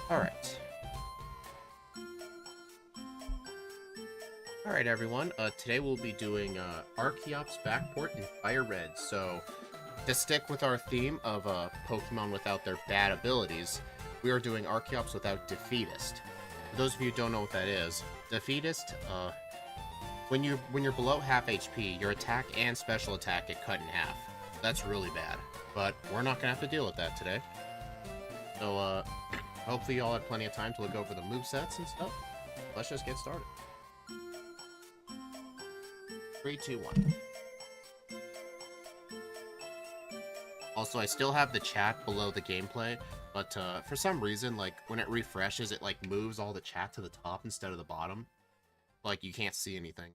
Alright. Alright, everyone. Today we'll be doing Archeops, Backport, and Firered. So, to stick with our theme of Pokemon without their bad abilities, we are doing Archeops without Defeatist. For those of you who don't know what that is, Defeatist, when you're below half HP, your attack and special attack get cut in half. That's really bad. But we're not going to have to deal with that today. So, hopefully y'all had plenty of time to look over the movesets and stuff. Let's just get started. 3, 2, 1. Also, I still have the chat below the gameplay, but for some reason, like, when it refreshes, it, like, moves all the chat to the top instead of the bottom. Like, you can't see anything.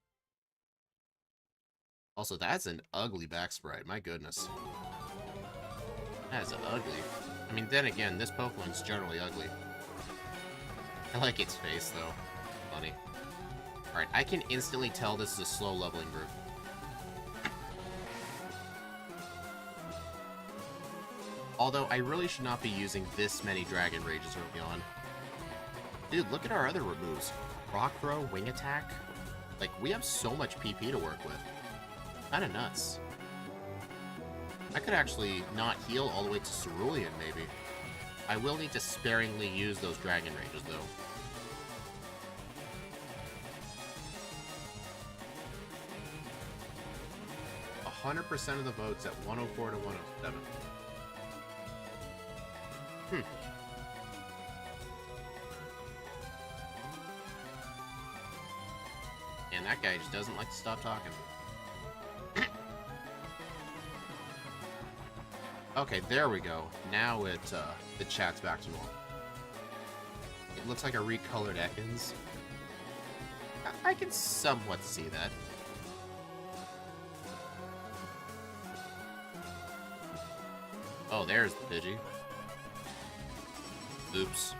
Also, that's an ugly back sprite, my goodness. That is ugly. I mean, then again, this Pokemon's generally ugly. I like its face, though. Funny. Alright, I can instantly tell this is a slow leveling group. Although, I really should not be using this many Dragon Rages early on. Dude, look at our other moves. Rock Throw, Wing Attack. Like, we have so much PP to work with. Kinda nuts. I could actually not heal all the way to Cerulean, maybe. I will need to sparingly use those Dragon Rages, though. Hundred percent of the votes at 104 to 107. And that guy just doesn't like to stop talking. Okay, there we go. Now the chat's back to normal. It looks like a recolored Ekans. I can somewhat see that. Oh, there's the Pidgey. Oops.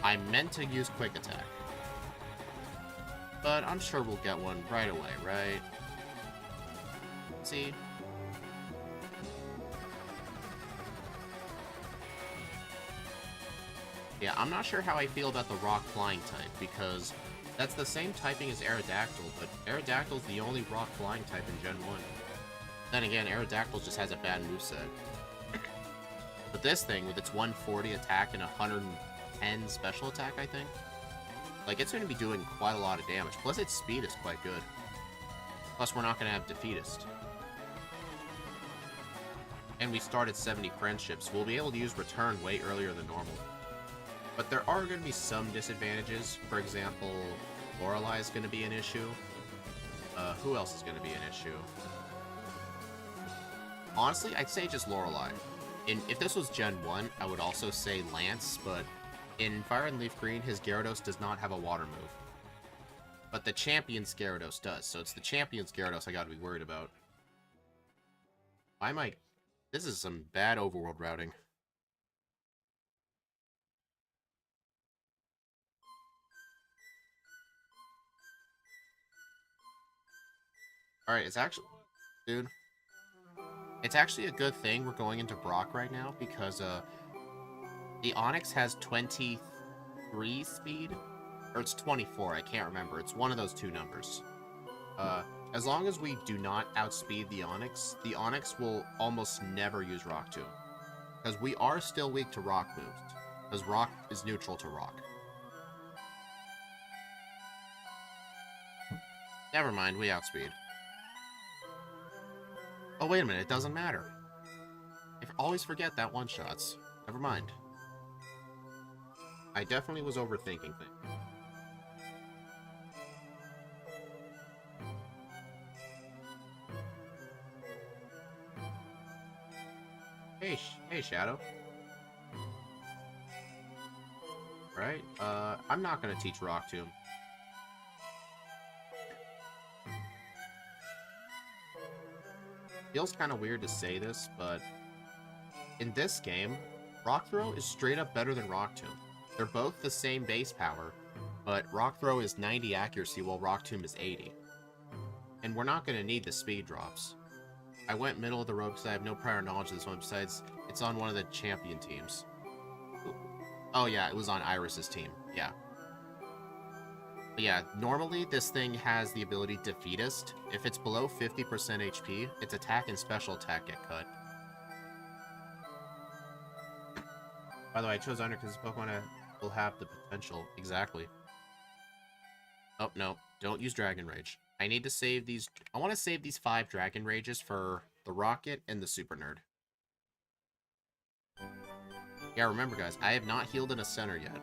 I meant to use Quick Attack. But I'm sure we'll get one right away, right? See? Yeah, I'm not sure how I feel about the Rock Flying type, because that's the same typing as Aerodactyl, but Aerodactyl's the only Rock Flying type in Gen 1. Then again, Aerodactyl just has a bad moveset. But this thing, with its 140 attack and 110 special attack, I think, like, it's going to be doing quite a lot of damage. Plus, its speed is quite good. Plus, we're not going to have Defeatist. And we started 70 friendships. We'll be able to use Return way earlier than normal. But there are going to be some disadvantages. For example, Lorelei is going to be an issue. Who else is going to be an issue? Honestly, I'd say just Lorelei. If this was Gen 1, I would also say Lance, but in Fire and Leaf Green, his Gyarados does not have a water move. But the Champion's Gyarados does, so it's the Champion's Gyarados I gotta be worried about. Why am I... This is some bad overworld routing. Alright, it's actually... Dude... It's actually a good thing we're going into Brock right now, because the Onix has 23 speed, or it's 24, I can't remember. It's one of those two numbers. As long as we do not outspeed the Onix will almost never use Rock Tomb. Because we are still weak to Rock moves, because Rock is neutral to Rock. Never mind, we outspeed. Oh, wait a minute, it doesn't matter. I always forget that one-shots. Never mind. I definitely was overthinking things. Hey, Shadow. Right, I'm not gonna teach Rock Tomb. Feels kind of weird to say this, but in this game, Rock Throw is straight up better than Rock Tomb. They're both the same base power, but Rock Throw is 90 accuracy while Rock Tomb is 80. And we're not going to need the speed drops. I went middle of the road because I have no prior knowledge of this one, besides it's on one of the champion teams. Oh yeah, it was on Iris's team. Yeah. But yeah, normally this thing has the ability Defeatist. If it's below 50% HP, its attack and special attack get cut. By the way, I chose Under because this Pokemon will have the potential. Exactly. Oh, no. Don't use Dragon Rage. I need to save these... I want to save these 5 Dragon Rages for the Rocket and the Super Nerd. Yeah, remember, guys, I have not healed in a center yet.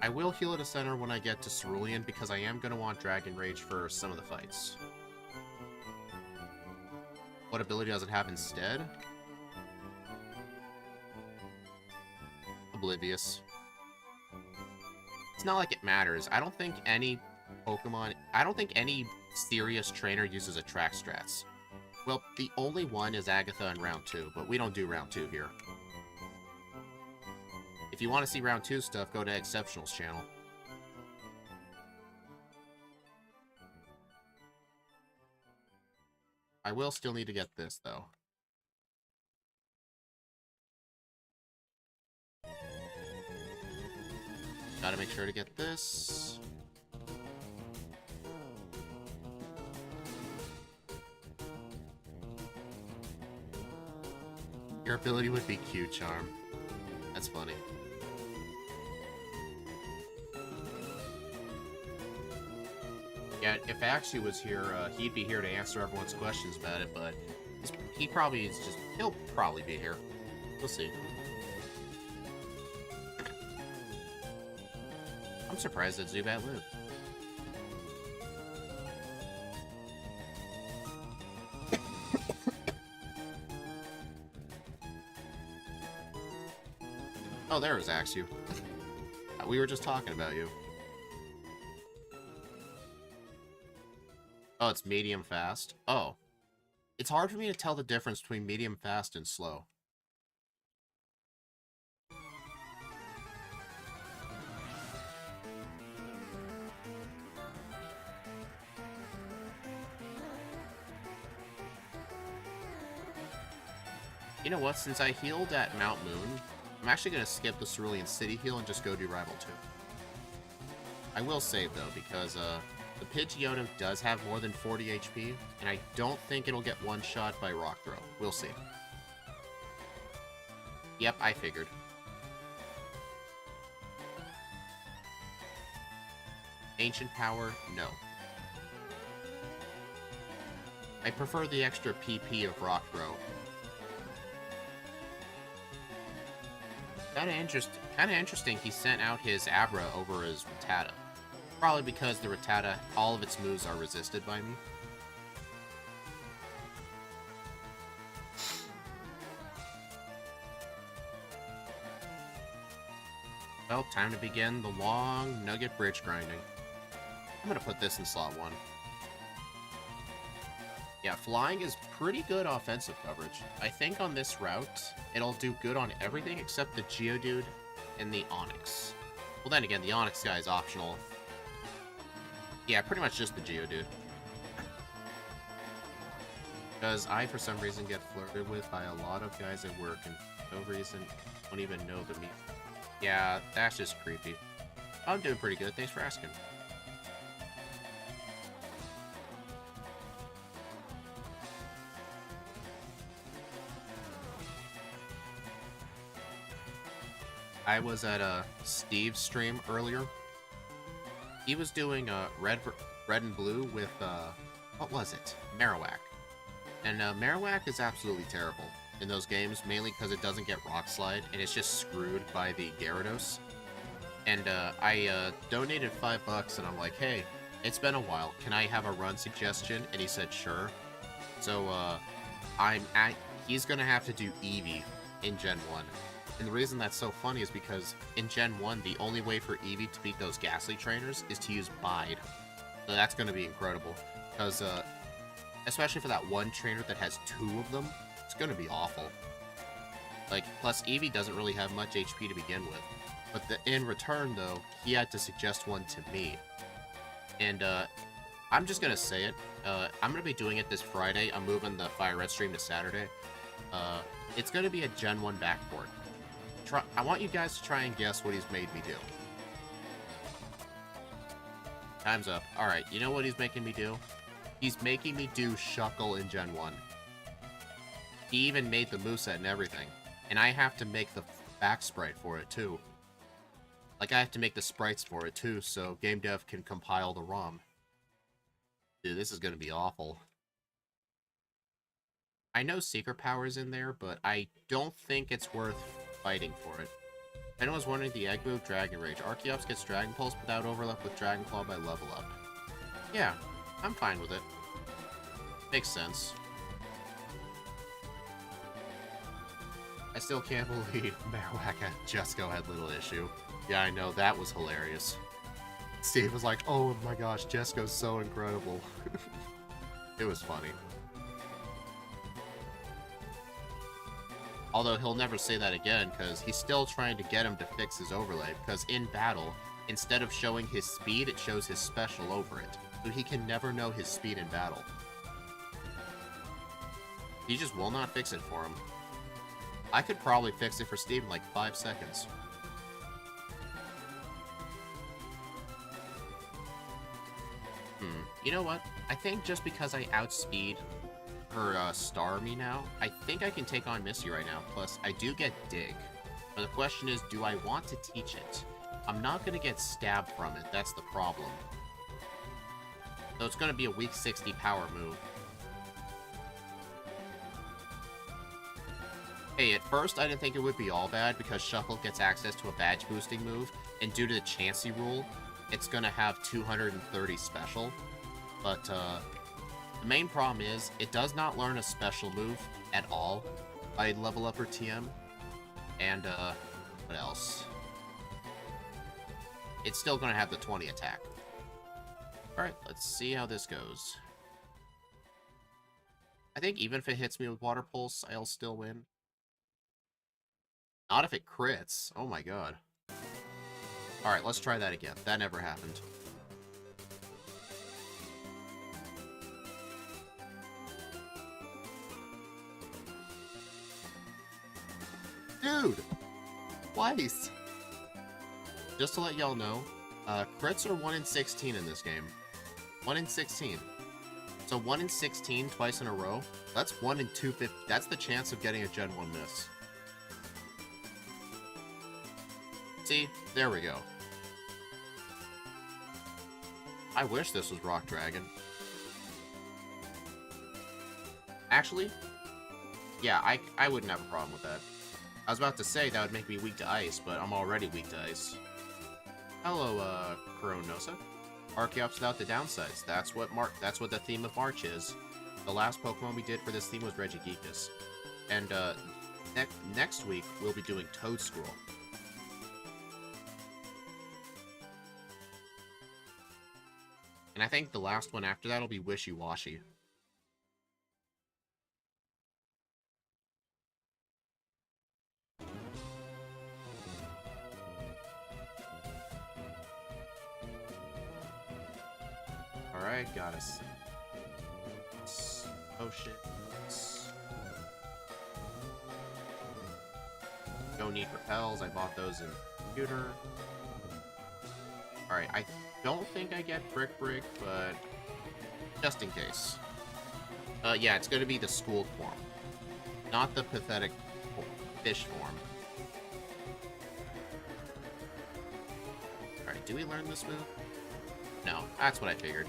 I will heal at a center when I get to Cerulean, because I am going to want Dragon Rage for some of the fights. What ability does it have instead? Oblivious. It's not like it matters. I don't think any Pokemon... I don't think any serious trainer uses Attract Strats. Well, the only one is Agatha in Round 2, but we don't do Round 2 here. If you want to see Round 2 stuff, go to Exceptionals channel. I will still need to get this, though. Gotta make sure to get this. Your ability would be Q-Charm. That's funny. Yeah, if Axie was here, he'd be here to answer everyone's questions about it, but he'll probably be here. We'll see. I'm surprised that Zubat lived. Oh, there was Axew. We were just talking about you. Oh, it's medium fast? Oh. It's hard for me to tell the difference between medium fast and slow. You know what? Since I healed at Mount Moon, I'm actually going to skip the Cerulean City heal and just go do Rival 2. I will save, though, because the Pidgeotto does have more than 40 HP, and I don't think it'll get one-shot by Rock Throw. We'll see. Yep, I figured. Ancient Power, no. I prefer the extra PP of Rock Throw. Kinda interesting he sent out his Abra over his Rattata. Probably because the Rattata, all of its moves are resisted by me. Well, time to begin the long Nugget Bridge grinding. I'm gonna put this in slot 1. Yeah, flying is pretty good offensive coverage. I think on this route, it'll do good on everything except the Geodude and the Onix. Well, then again, the Onix guy is optional. Yeah, pretty much just the Geodude. Because I, for some reason, get flirted with by a lot of guys at work and for no reason don't even know the me. Yeah, that's just creepy. I'm doing pretty good, thanks for asking. I was at Steve's stream earlier. He was doing red and blue with what was it? Marowak. And Marowak is absolutely terrible in those games, mainly because it doesn't get Rock Slide and it's just screwed by the Gyarados. And I donated $5 and I'm like, hey, it's been a while. Can I have a run suggestion? And he said sure. So he's gonna have to do Eevee in Gen 1. And the reason that's so funny is because in Gen 1, the only way for Eevee to beat those Ghastly trainers is to use Bide. So that's going to be incredible. Because, especially for that one trainer that has 2 of them, it's going to be awful. Like, plus Eevee doesn't really have much HP to begin with. But in return, though, he had to suggest one to me. And, I'm just going to say it. I'm going to be doing it this Friday. I'm moving the Firered stream to Saturday. It's going to be a Gen 1 backport. I want you guys to try and guess what he's made me do. Time's up. Alright, you know what he's making me do? He's making me do Shuckle in Gen 1. He even made the moveset and everything. And I have to make the back sprite for it, too. Like, I have to make the sprites for it, too, so game dev can compile the ROM. Dude, this is gonna be awful. I know Secret Power's in there, but I don't think it's worth fighting for it. If anyone's wondering, the egg move, Dragon Rage. Archeops gets Dragon Pulse without overlap with Dragon Claw by level up. Yeah, I'm fine with it. Makes sense. I still can't believe Marowak and Jesco had little issue. Yeah, I know, that was hilarious. Steve was like, oh my gosh, Jesco's so incredible. It was funny. Although he'll never say that again, because he's still trying to get him to fix his overlay, because in battle, instead of showing his speed, it shows his special over it. So he can never know his speed in battle. He just will not fix it for him. I could probably fix it for Steve in like 5 seconds. You know what? I think just because I outspeed her Star me now, I think I can take on Missy right now. Plus, I do get Dig. But the question is, do I want to teach it? I'm not going to get stabbed from it. That's the problem. So it's going to be a weak 60 power move. Hey, at first I didn't think it would be all bad because Shuckle gets access to a badge boosting move, and due to the Chansey rule, it's going to have 230 special. But the main problem is, it does not learn a special move at all by level up her TM. And, what else? It's still going to have the 20 attack. Alright, let's see how this goes. I think even if it hits me with Water Pulse, I'll still win. Not if it crits. Oh my god. Alright, let's try that again. That never happened. Dude! Twice! Just to let y'all know, crits are 1 in 16 in this game. 1 in 16. So 1 in 16 twice in a row, that's 1 in 250. That's the chance of getting a Gen 1 miss. See? There we go. I wish this was Rock Dragon. Actually, yeah, I wouldn't have a problem with that. I was about to say that would make me weak to ice, but I'm already weak to ice. Hello, Coronosa. Archeops without the downsides. That's what the theme of March is. The last Pokemon we did for this theme was Regigigas. And, next week, we'll be doing Toadstool. And I think the last one after that will be Wishy-Washy. Alright, got us. Oh shit. Don't need repels, I bought those in computer. Alright, I don't think I get Brick, but just in case. Yeah, it's gonna be the schooled form. Not the pathetic fish form. Alright, do we learn this move? No, that's what I figured.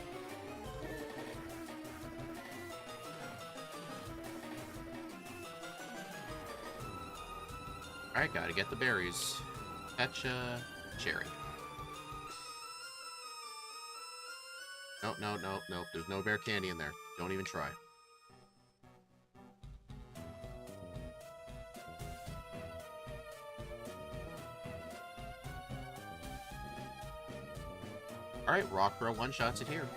Alright, gotta get the berries. Catch a cherry. Nope, no, no, nope. There's no bear candy in there. Don't even try. Alright, Rockbro one-shots it here.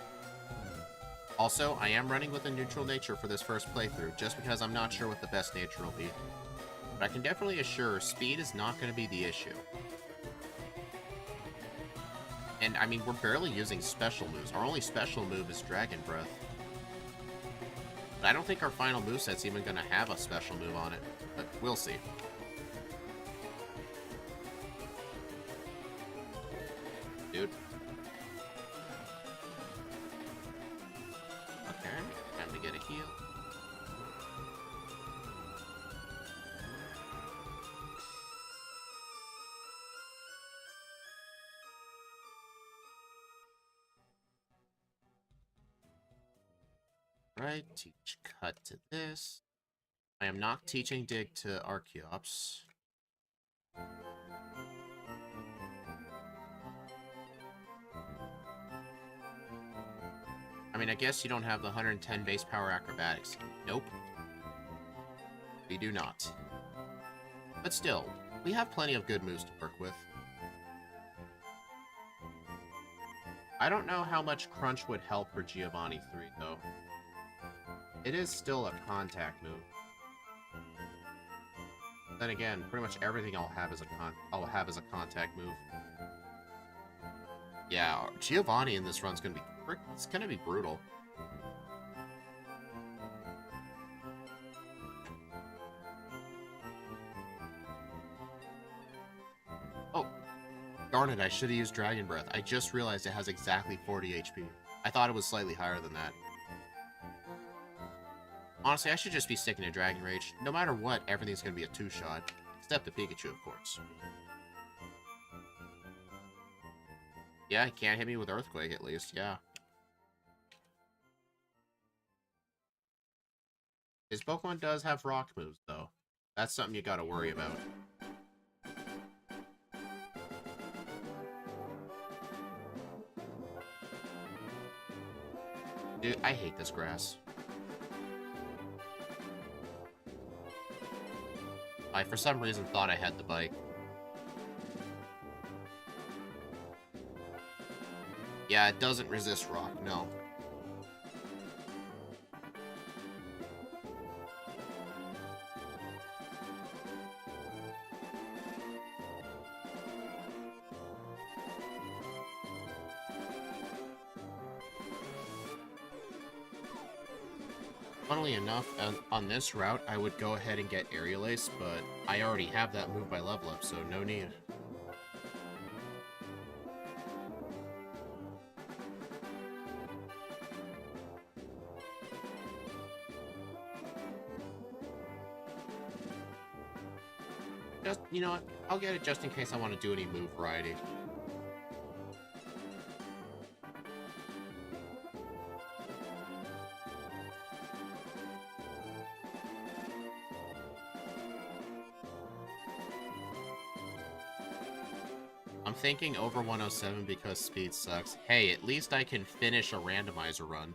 Also, I am running with a neutral nature for this first playthrough, just because I'm not sure what the best nature will be. But I can definitely assure speed is not going to be the issue. And, I mean, we're barely using special moves. Our only special move is Dragon Breath. But I don't think our final moveset's even going to have a special move on it. But we'll see. dude. Okay, time to get a heal. Right, teach cut to this. I am not teaching dig to Archeops. I mean, I guess you don't have the 110 base power acrobatics. Nope. We do not. But still, we have plenty of good moves to work with. I don't know how much Crunch would help for Giovanni 3, though. It is still a contact move. Then again, pretty much everything I'll have as a contact move. Yeah, Giovanni in this run's gonna be it's gonna be brutal. Oh, darn it! I should have used Dragon Breath. I just realized it has exactly 40 HP. I thought it was slightly higher than that. Honestly, I should just be sticking to Dragon Rage. No matter what, everything's gonna be a two-shot. Except the Pikachu, of course. Yeah, he can't hit me with Earthquake, at least, yeah. His Pokemon does have rock moves, though. That's something you gotta worry about. Dude, I hate this grass. I, for some reason, thought I had the bike. Yeah, it doesn't resist rock, no. Funnily enough, on this route, I would go ahead and get Aerial Ace, but I already have that move by level up, so no need. Just, you know what, I'll get it just in case I want to do any move variety. I'm thinking over 107 because speed sucks. Hey, at least I can finish a randomizer run.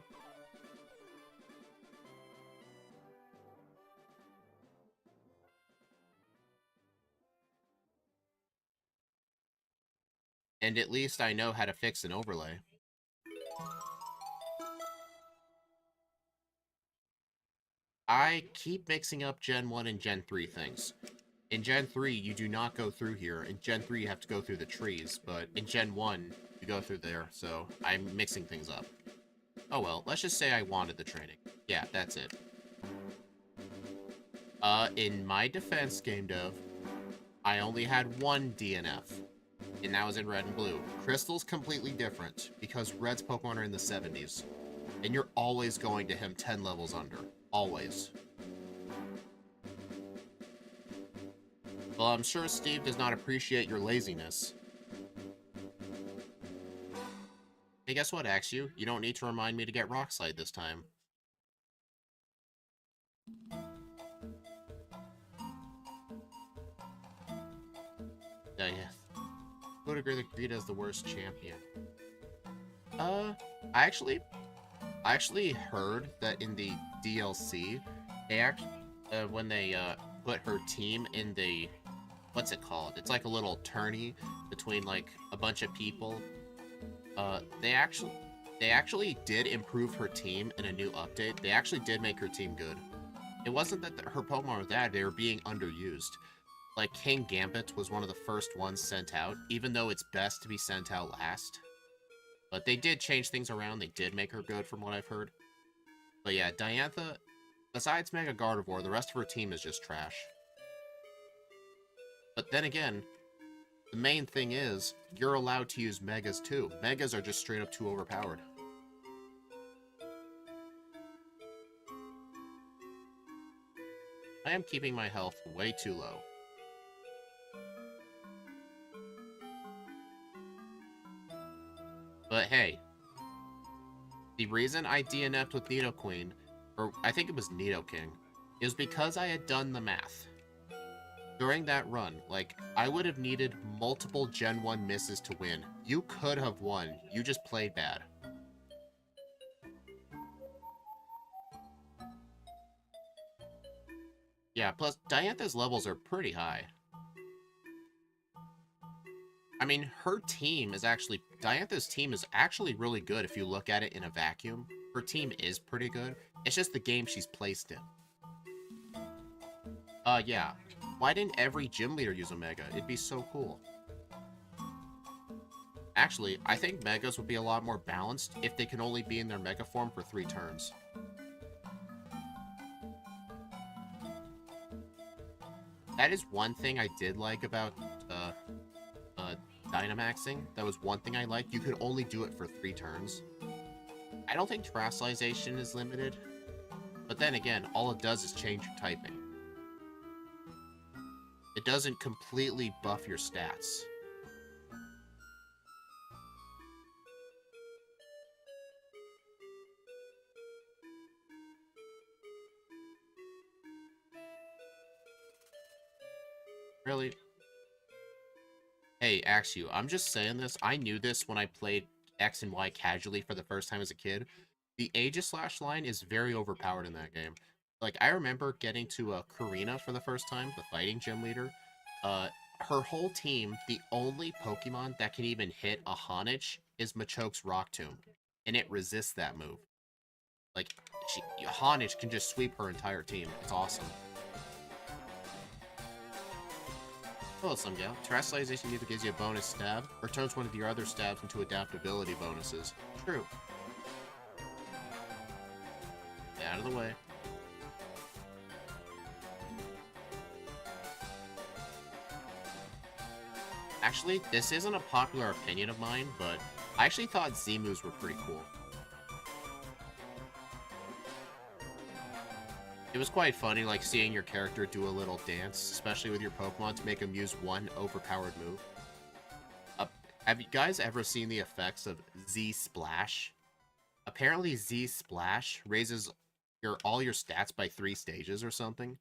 And at least I know how to fix an overlay. I keep mixing up Gen 1 and Gen 3 things. In Gen 3, you do not go through here. In Gen 3, you have to go through the trees. But in Gen 1, you go through there. So I'm mixing things up. Oh well, let's just say I wanted the training. Yeah, that's it. In my defense, Game Dev, I only had one DNF. And that was in Red and Blue. Crystal's completely different, because Red's Pokemon are in the 70s. And you're always going to him 10 levels under. Always. Well, I'm sure Steve does not appreciate your laziness. Hey, guess what, Axew? You don't need to remind me to get Rock Slide this time. Yeah. Would agree that Greta is the worst champion. I actually heard that in the DLC, they when they put her team in the, what's it called? It's like a little tourney between like a bunch of people. They actually did improve her team in a new update. They actually did make her team good. It wasn't that her Pokemon were bad; they were being underused. Like, King Gambit was one of the first ones sent out, even though it's best to be sent out last. But they did change things around, they did make her good from what I've heard. But yeah, Diantha, besides Mega Gardevoir, the rest of her team is just trash. But then again, The main thing is, you're allowed to use Megas too. Megas are just straight up too overpowered. I am keeping my health way too low. But hey, the reason I DNF'd with Nidoqueen, or I think it was Nidoking, is because I had done the math. During that run, like, I would have needed multiple Gen 1 misses to win. You could have won. You just played bad. Yeah, plus, Diantha's levels are pretty high. I mean, her team is actually... Diantha's team is actually really good if you look at it in a vacuum. Her team is pretty good. It's just the game she's placed in. Yeah. Why didn't every gym leader use a Mega? It'd be so cool. Actually, I think Megas would be a lot more balanced if they can only be in their Mega form for 3 turns. That is one thing I did like about Dynamaxing. That was one thing I liked. You could only do it for 3 turns. I don't think Terrestrialization is limited. But then again, all it does is change your typing. It doesn't completely buff your stats. Really? Hey, Axu, I'm just saying this. I knew this when I played X and Y casually for the first time as a kid. The Aegislash line is very overpowered in that game. Like, I remember getting to Karina for the first time, the fighting gym leader. Her whole team, the only Pokemon that can even hit a Honedge is Machoke's Rock Tomb. And it resists that move. Like, Honedge can just sweep her entire team. It's awesome. Hello, some gal. Terrestrialization either gives you a bonus stab, or turns one of your other stabs into adaptability bonuses. True. Get out of the way. Actually, this isn't a popular opinion of mine, but I actually thought Z-moves were pretty cool. It was quite funny, like, seeing your character do a little dance, especially with your Pokemon, to make them use one overpowered move. Have you guys ever seen the effects of Z-Splash? Apparently, Z-Splash raises all your stats by 3 stages or something.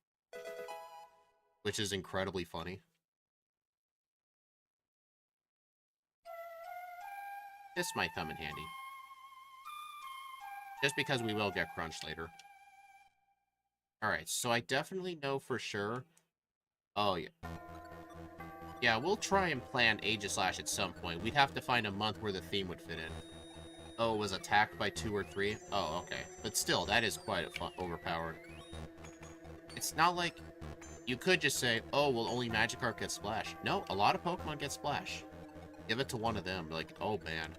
Which is incredibly funny. This might come in handy. Just because we will get crunched later. Alright, so I definitely know for sure... Oh, yeah. Yeah, we'll try and plan Aegislash at some point. We'd have to find a month where the theme would fit in. Oh, it was attacked by 2 or 3? Oh, okay. But still, that is quite overpowered. It's not like... You could just say, oh, well, only Magikarp gets Splash. No, a lot of Pokemon get Splash. Give it to one of them. Like, oh, man.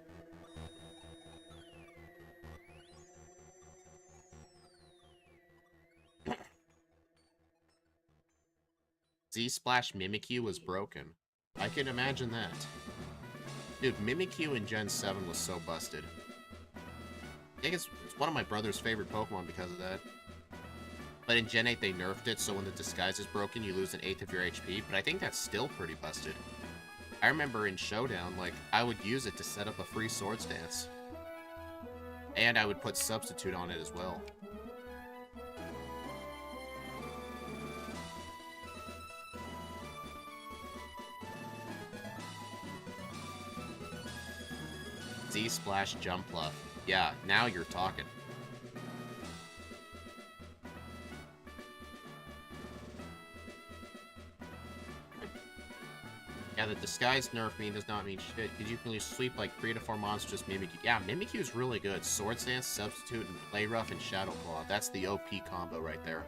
Z-Splash Mimikyu was broken. I can imagine that. Dude, Mimikyu in Gen 7 was so busted. I think it's one of my brother's favorite Pokemon because of that. But in Gen 8 they nerfed it, so when the disguise is broken, you lose 1/8 of your HP, but I think that's still pretty busted. I remember in Showdown, like, I would use it to set up a free Swords Dance. And I would put Substitute on it as well. Z-Splash Jumpluff. Yeah, now you're talking. Yeah, the disguise nerf does not mean shit, because you can only sweep like 3 to 4 monsters, Mimikyu. Yeah, Mimikyu is really good. Swords Dance, Substitute, and Play Rough and Shadow Claw. That's the OP combo right there.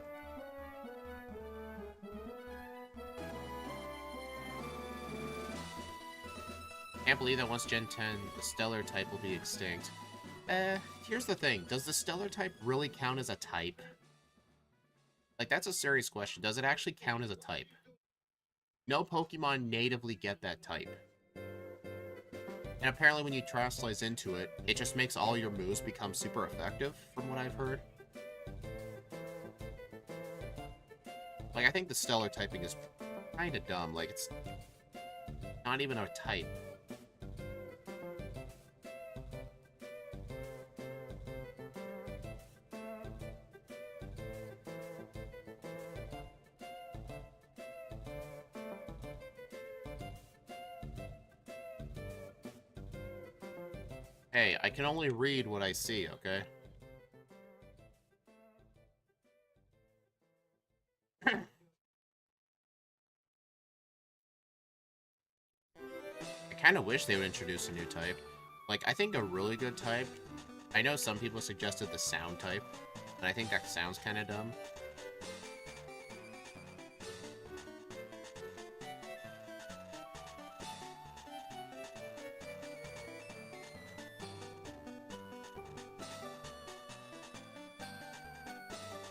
Can't believe that once Gen 10, the Stellar type will be extinct. Here's the thing. Does the Stellar type really count as a type? Like, that's a serious question. Does it actually count as a type? No Pokemon natively get that type. And apparently when you Terastallize into it, it just makes all your moves become super effective, from what I've heard. Like, I think the Stellar typing is kinda dumb. Like, it's not even a type. Hey, I can only read what I see, okay? I kind of wish they would introduce a new type. Like, I think a really good type... I know some people suggested the sound type, and I think that sounds kind of dumb.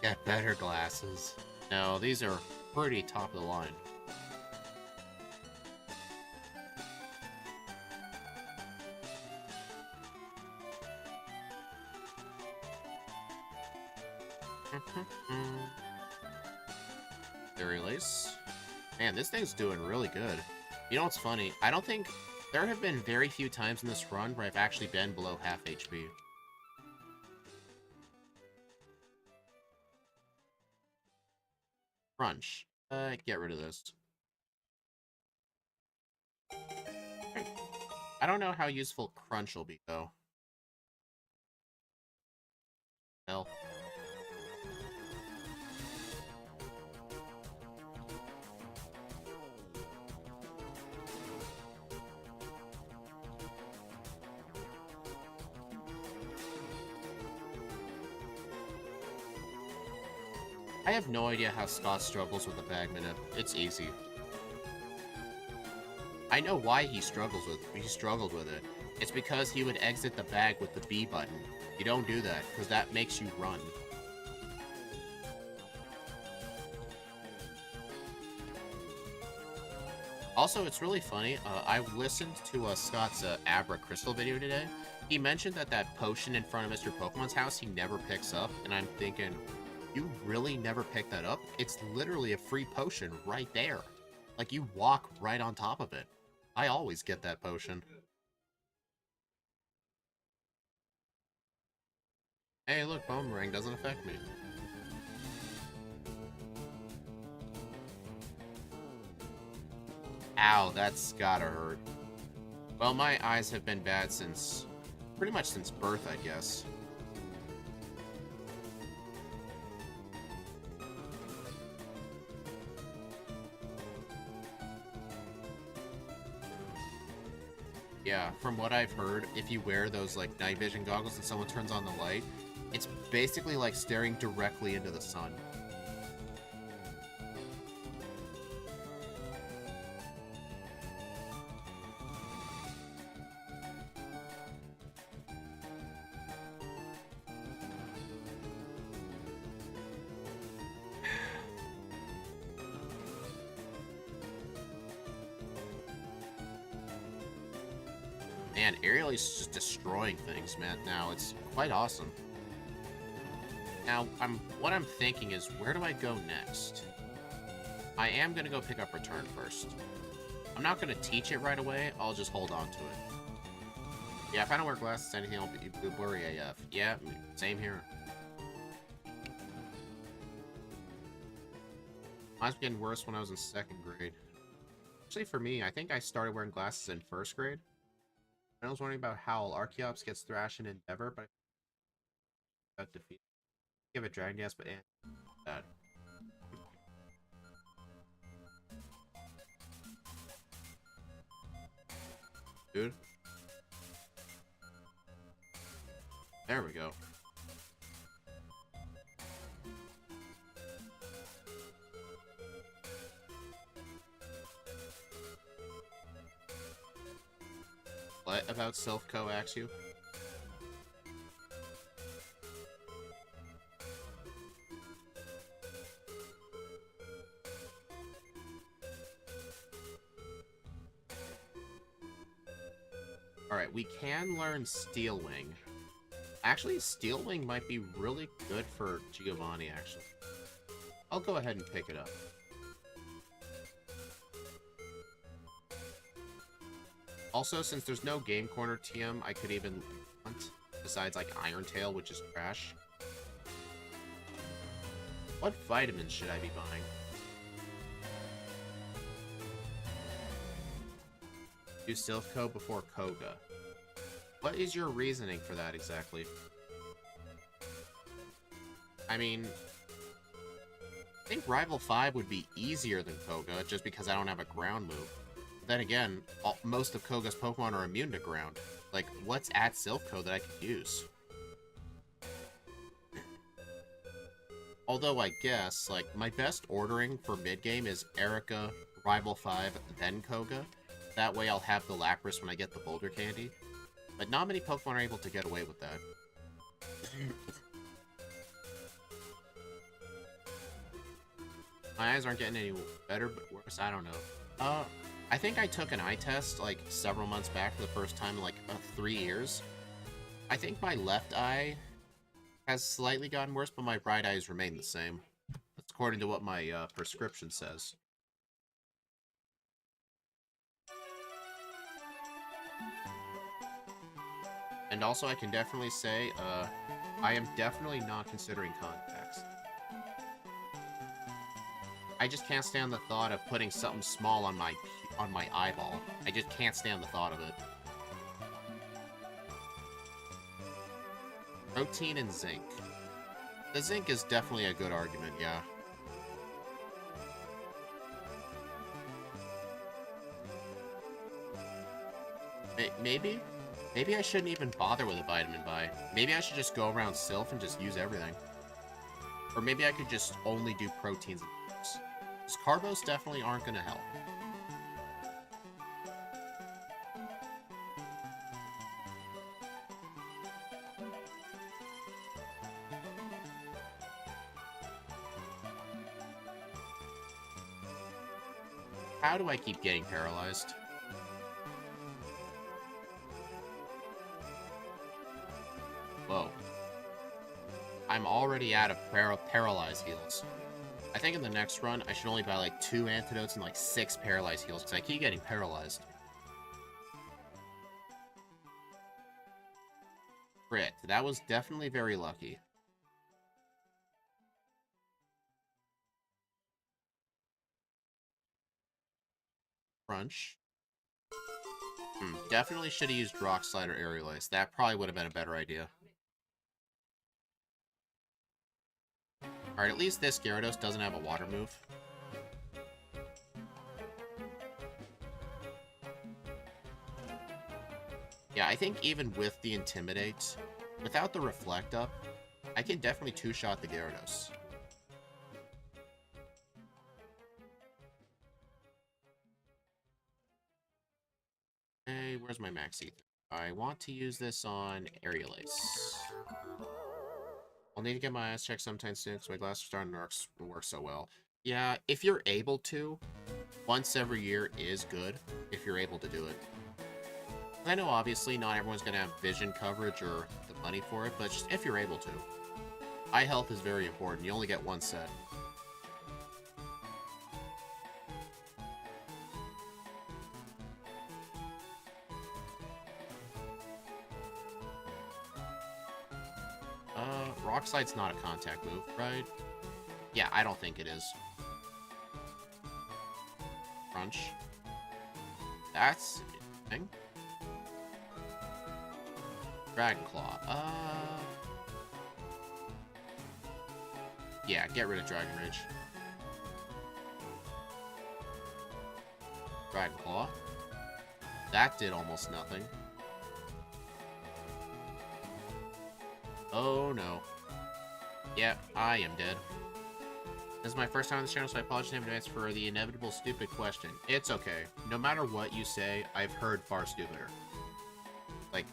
Get better glasses. No, these are pretty top of the line. Release. Man, this thing's doing really good. You know what's funny? I don't think... There have been very few times in this run where I've actually been below half HP. Crunch. Get rid of this. I don't know how useful Crunch will be, though. Hell. I have no idea how Scott struggles with the bag minute. It's easy. I know why he struggled with it. It's because he would exit the bag with the B button. You don't do that, because that makes you run. Also, it's really funny. I listened to Scott's Abra Crystal video today. He mentioned that that potion in front of Mr. Pokemon's house he never picks up, and I'm thinking, you really never pick that up? It's literally a free potion right there. Like, you walk right on top of it. I always get that potion. Hey, look, Boomerang doesn't affect me. Ow, that's gotta hurt. Well, my eyes have been bad since... pretty much since birth, I guess. Yeah, from what I've heard, if you wear those, like, night vision goggles and someone turns on the light, it's basically like staring directly into the sun. Man, Aerial's just destroying things, man. Now, it's quite awesome. Now, what I'm thinking is, where do I go next? I am going to go pick up Return first. I'm not going to teach it right away, I'll just hold on to it. Yeah, if I don't wear glasses, anything will be blurry AF. Yeah, same here. Mine's getting worse when I was in 2nd grade. Actually, for me, I think I started wearing glasses in 1st grade. I was wondering about Howl. Archeops gets thrashed in Endeavor, but I got defeated. Give it Dragon Dance, but bad. Dude. There we go. What about self-coax you? Alright, we can learn Steel Wing. Actually, Steel Wing might be really good for Giovanni, actually. I'll go ahead and pick it up. Also, since there's no Game Corner TM, I could even hunt, besides, like, Iron Tail, which is trash. What vitamins should I be buying? Do Silph before Koga. What is your reasoning for that, exactly? I mean, I think Rival 5 would be easier than Koga, just because I don't have a ground move. But then again, most of Koga's Pokemon are immune to ground. Like, what's at Silph that I could use? Although I guess, like, my best ordering for mid-game is Erica, Rival 5, then Koga. That way I'll have the Lapras when I get the Boulder Candy. But not many Pokemon are able to get away with that. My eyes aren't getting any better, but worse, I don't know. I think I took an eye test, like, several months back for the first time in, like, 3 years. I think my left eye has slightly gotten worse, but my right eye has remained the same. That's according to what my prescription says. And also, I can definitely say, I am definitely not considering contacts. I just can't stand the thought of putting something small on my eyeball. I just can't stand the thought of it. Protein and zinc. The zinc is definitely a good argument, yeah. Maybe? Maybe I shouldn't even bother with a vitamin buy. Maybe I should just go around Silph and just use everything. Or maybe I could just only do proteins and carbs. Because carbos definitely aren't going to help. How do I keep getting paralyzed? Whoa. I'm already out of paralyzed heals. I think in the next run, I should only buy like 2 antidotes and like 6 paralyzed heals, because I keep getting paralyzed. Crit. That was definitely very lucky. Crunch. Definitely should have used Rock Slide or Aerial Ace. That probably would have been a better idea. Alright, at least this Gyarados doesn't have a water move. Yeah, I think even with the Intimidate, without the Reflect Up, I can definitely two-shot the Gyarados. Hey, where's my Max Ether? I want to use this on Aerial Ace. I'll need to get my eyes checked sometime soon because my glasses are starting to work so well. Yeah, if you're able to, once every year is good, if you're able to do it. I know, obviously, not everyone's going to have vision coverage or the money for it, but just if you're able to. Eye health is very important. You only get one set. Rock Slide's not a contact move, right? Yeah, I don't think it is. Crunch. That's interesting. Dragon Claw. Yeah, get rid of Dragon Rage. Dragon Claw. That did almost nothing. Oh no. Yep, I am dead. This is my first time on this channel, so I apologize in advance for the inevitable stupid question. It's okay. No matter what you say, I've heard far stupider. Like,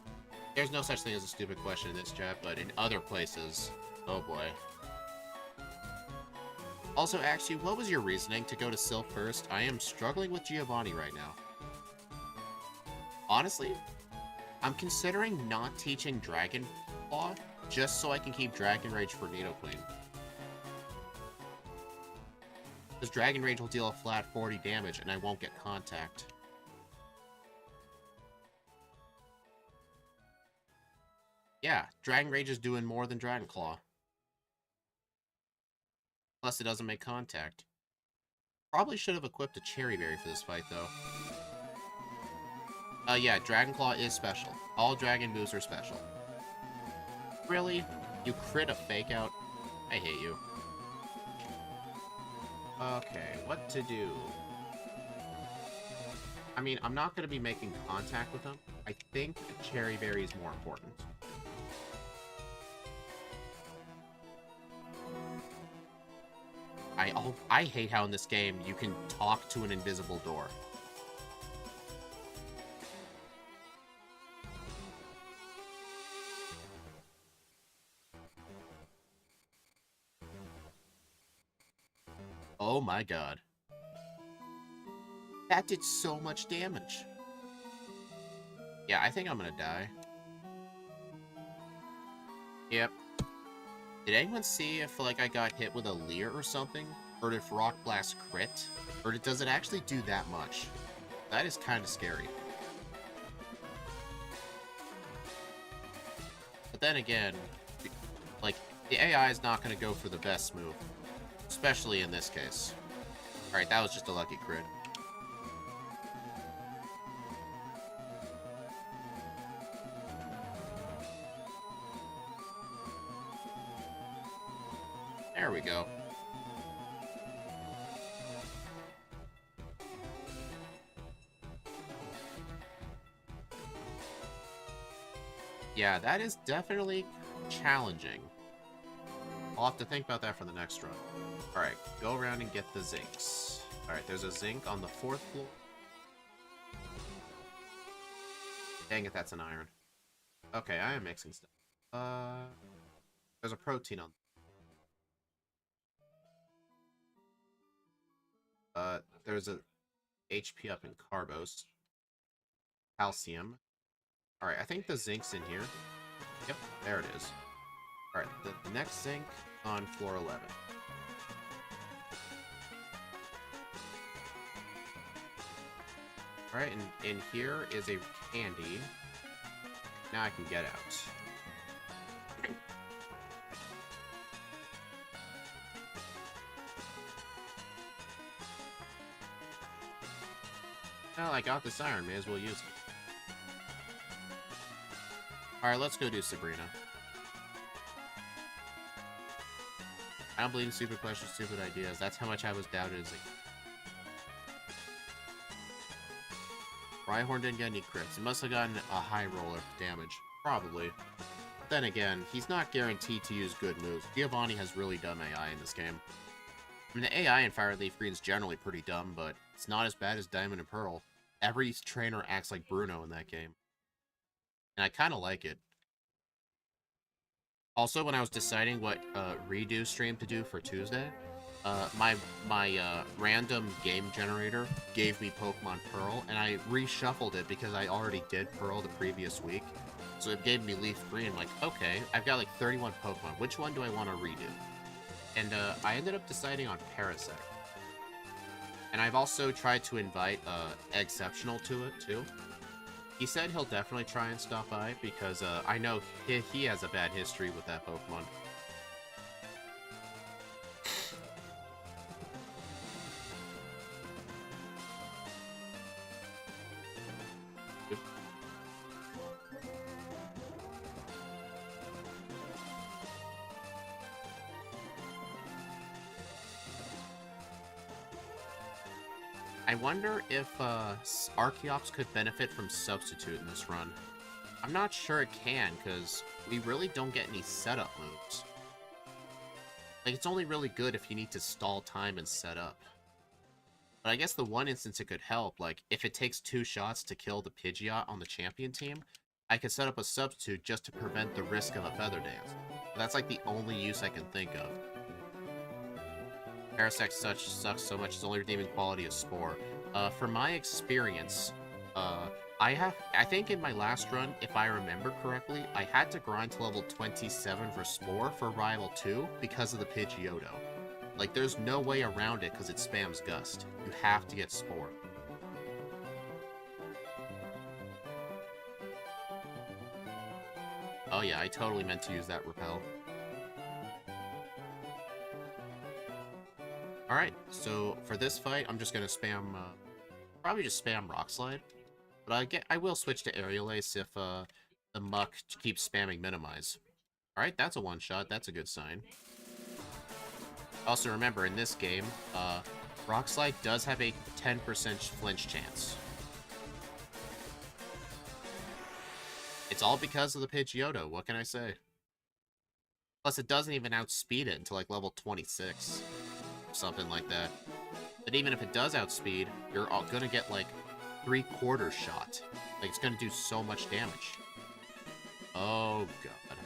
there's no such thing as a stupid question in this chat, but in other places, oh boy. Also, actually, what was your reasoning to go to Silph first? I am struggling with Giovanni right now. Honestly, I'm considering not teaching Dragon Claw, just so I can keep Dragon Rage for Nidoqueen. Because Dragon Rage will deal a flat 40 damage, and I won't get contact. Yeah, Dragon Rage is doing more than Dragon Claw. Plus, it doesn't make contact. Probably should have equipped a Cherry Berry for this fight, though. Yeah, Dragon Claw is special. All Dragon moves are special. Really? You crit a Fake Out? I hate you. Okay, what to do? I mean, I'm not going to be making contact with him. I think a Cherry Berry is more important. I hate how in this game you can talk to an invisible door. Oh my god. That did so much damage. Yeah, I think I'm gonna die. Yep. Did anyone see if, like, I got hit with a Leer or something? Or if Rock Blast crit? Or does it actually do that much? That is kind of scary. But then again, like, the AI is not going to go for the best move. Especially in this case. Alright, that was just a lucky crit. There we go. Yeah, that is definitely challenging. I'll have to think about that for the next run. Alright, go around and get the Zinks. Alright, there's a Zink on the 4th floor. Dang it, that's an iron. Okay, I am mixing stuff. There's a protein on. There's a HP up in Carbos. Calcium. Alright, I think the Zink's in here. Yep, there it is. Alright, the next Zink on floor 11. Alright, and in here is a candy. Now I can get out. Well, I got this iron, may as well use it. Alright, let's go do Sabrina. I don't believe in stupid questions, stupid ideas. That's how much I was doubted as a... Rhyhorn didn't get any crits. He must have gotten a high roll of damage. Probably. But then again, he's not guaranteed to use good moves. Giovanni has really dumb AI in this game. I mean, the AI in Fire Leaf Green is generally pretty dumb, but it's not as bad as Diamond and Pearl. Every trainer acts like Bruno in that game. And I kind of like it. Also, when I was deciding what redo stream to do for Tuesday, my random game generator gave me Pokemon Pearl, and I reshuffled it because I already did Pearl the previous week. So it gave me Leaf Green. I'm like, okay, I've got like 31 Pokemon. Which one do I want to redo? And I ended up deciding on Parasect. And I've also tried to invite Exceptional to it, too. He said he'll definitely try and stop by, because I know he has a bad history with that Pokemon. I wonder if Archeops could benefit from Substitute in this run. I'm not sure it can, because we really don't get any setup moves. Like, it's only really good if you need to stall time and set up. But I guess the one instance it could help, like, if it takes 2 shots to kill the Pidgeot on the champion team, I could set up a Substitute just to prevent the risk of a Feather Dance. But that's, like, the only use I can think of. Parasect sucks so much, its only redeeming quality is Spore. From my experience, I think in my last run, if I remember correctly, I had to grind to level 27 for Spore for Rival 2 because of the Pidgeotto. Like, there's no way around it because it spams Gust. You have to get Spore. Oh yeah, I totally meant to use that Repel. Alright, so for this fight, I'm just gonna spam, probably just spam Rock Slide. But I will switch to Aerial Ace if, the Muck keeps spamming Minimize. Alright, that's a one-shot, that's a good sign. Also remember, in this game, Rock Slide does have a 10% flinch chance. It's all because of the Pidgeotto, what can I say? Plus, it doesn't even outspeed it until, like, level 26. Something like that. But even if it does outspeed, you're gonna get, like, 3/4 shot. Like, it's gonna do so much damage. Oh, God.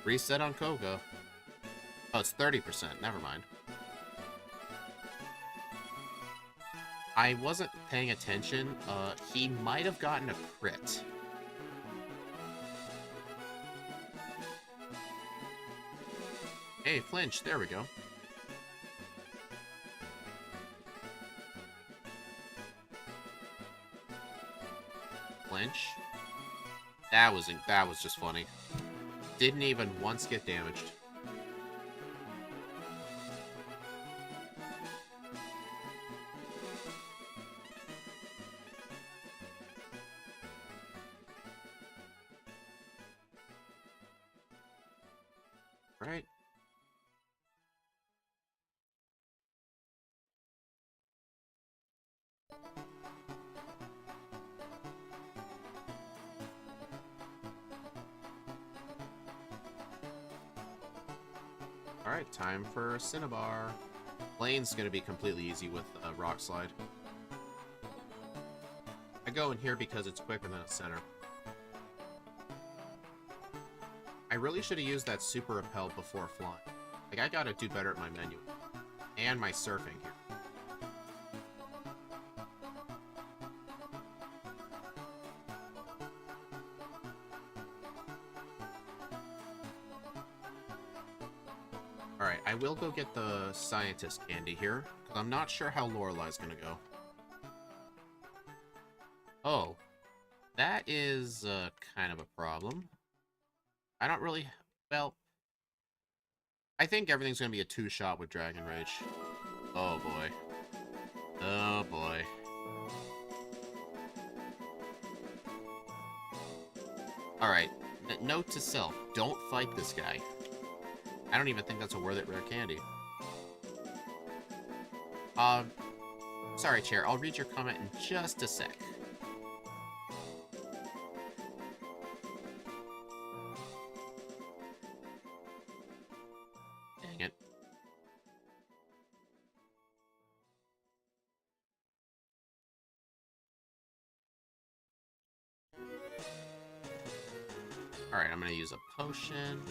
Reset on Koga. Oh, it's 30%. Never mind. I wasn't paying attention. He might have gotten a crit. Hey, flinch. There we go. Flinch. That was just funny. Didn't even once get damaged. Right. Alright, time for Cinnabar. Lane's gonna be completely easy with Rock Slide. I go in here because it's quicker than a center. I really should have used that Super Repel before flying. Like, I gotta do better at my menu. And my surfing here. Alright, I will go get the Scientist Candy here, because I'm not sure how Lorelai's gonna go. Oh. That is, kind of a problem. I don't really... Well... I think everything's gonna be a two-shot with Dragon Rage. Oh, boy. Oh, boy. Alright. Note to self. Don't fight this guy. I don't even think that's a worth it rare candy. Sorry, Chair. I'll read your comment in just a sec. Dang it. Alright, I'm gonna use a potion.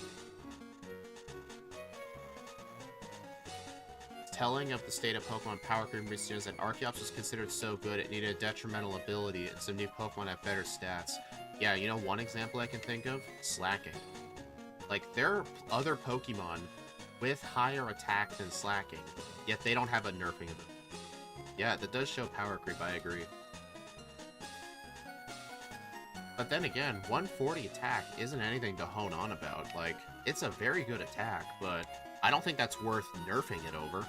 Telling of the state of Pokemon Power Cream recently that Archeops was considered so good it needed a detrimental ability and some new Pokemon have better stats. Yeah, you know one example I can think of? Slacking. Like, there are other Pokemon with higher attack than Slacking, yet they don't have a nerfing of them. Yeah, that does show power creep, I agree. But then again, 140 attack isn't anything to hone on about. Like, it's a very good attack, but I don't think that's worth nerfing it over.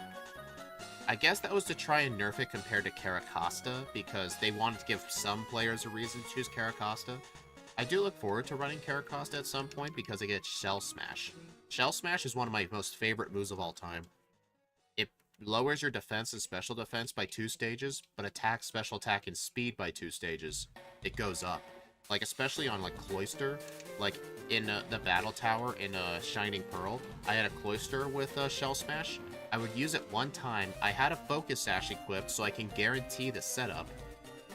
I guess that was to try and nerf it compared to Caracosta, because they wanted to give some players a reason to choose Caracosta. I do look forward to running Caracosta at some point because I get Shell Smash. Shell Smash is one of my most favorite moves of all time. It lowers your defense and special defense by 2 stages, but attack, special attack, and speed by 2 stages. It goes up. Like, especially on, like, Cloyster. Like, in the Battle Tower in Shining Pearl, I had a Cloyster with Shell Smash. I would use it one time. I had a Focus Sash equipped so I can guarantee the setup.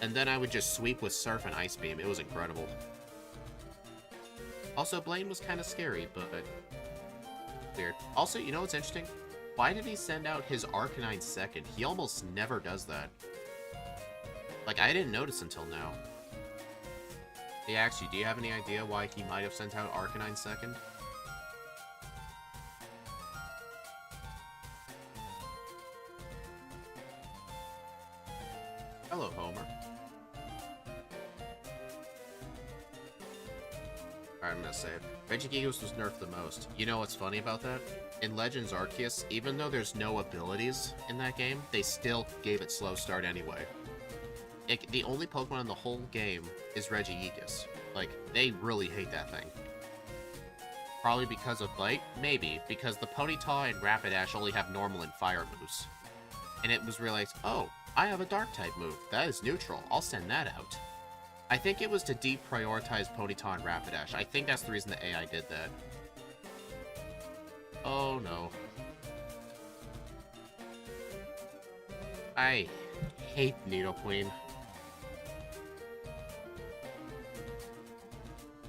And then I would just sweep with Surf and Ice Beam. It was incredible. Also, Blaine was kind of scary, but weird. Also, you know what's interesting? Why did he send out his Arcanine second? He almost never does that. Like, I didn't notice until now. They asked you, do you have any idea why he might have sent out Arcanine second? Hello, Homer. Alright, I'm gonna say it. Regigigas was nerfed the most. You know what's funny about that? In Legends Arceus, even though there's no abilities in that game, they still gave it slow start anyway. The only Pokemon in the whole game is Regigigas. Like, they really hate that thing. Probably because of Bite? Maybe, because the Ponyta and Rapidash only have normal and fire moves. And it was realized, oh, I have a Dark-type move. That is neutral. I'll send that out. I think it was to deprioritize Ponyta and Rapidash. I think that's the reason the AI did that. Oh, no. I hate Nidoqueen.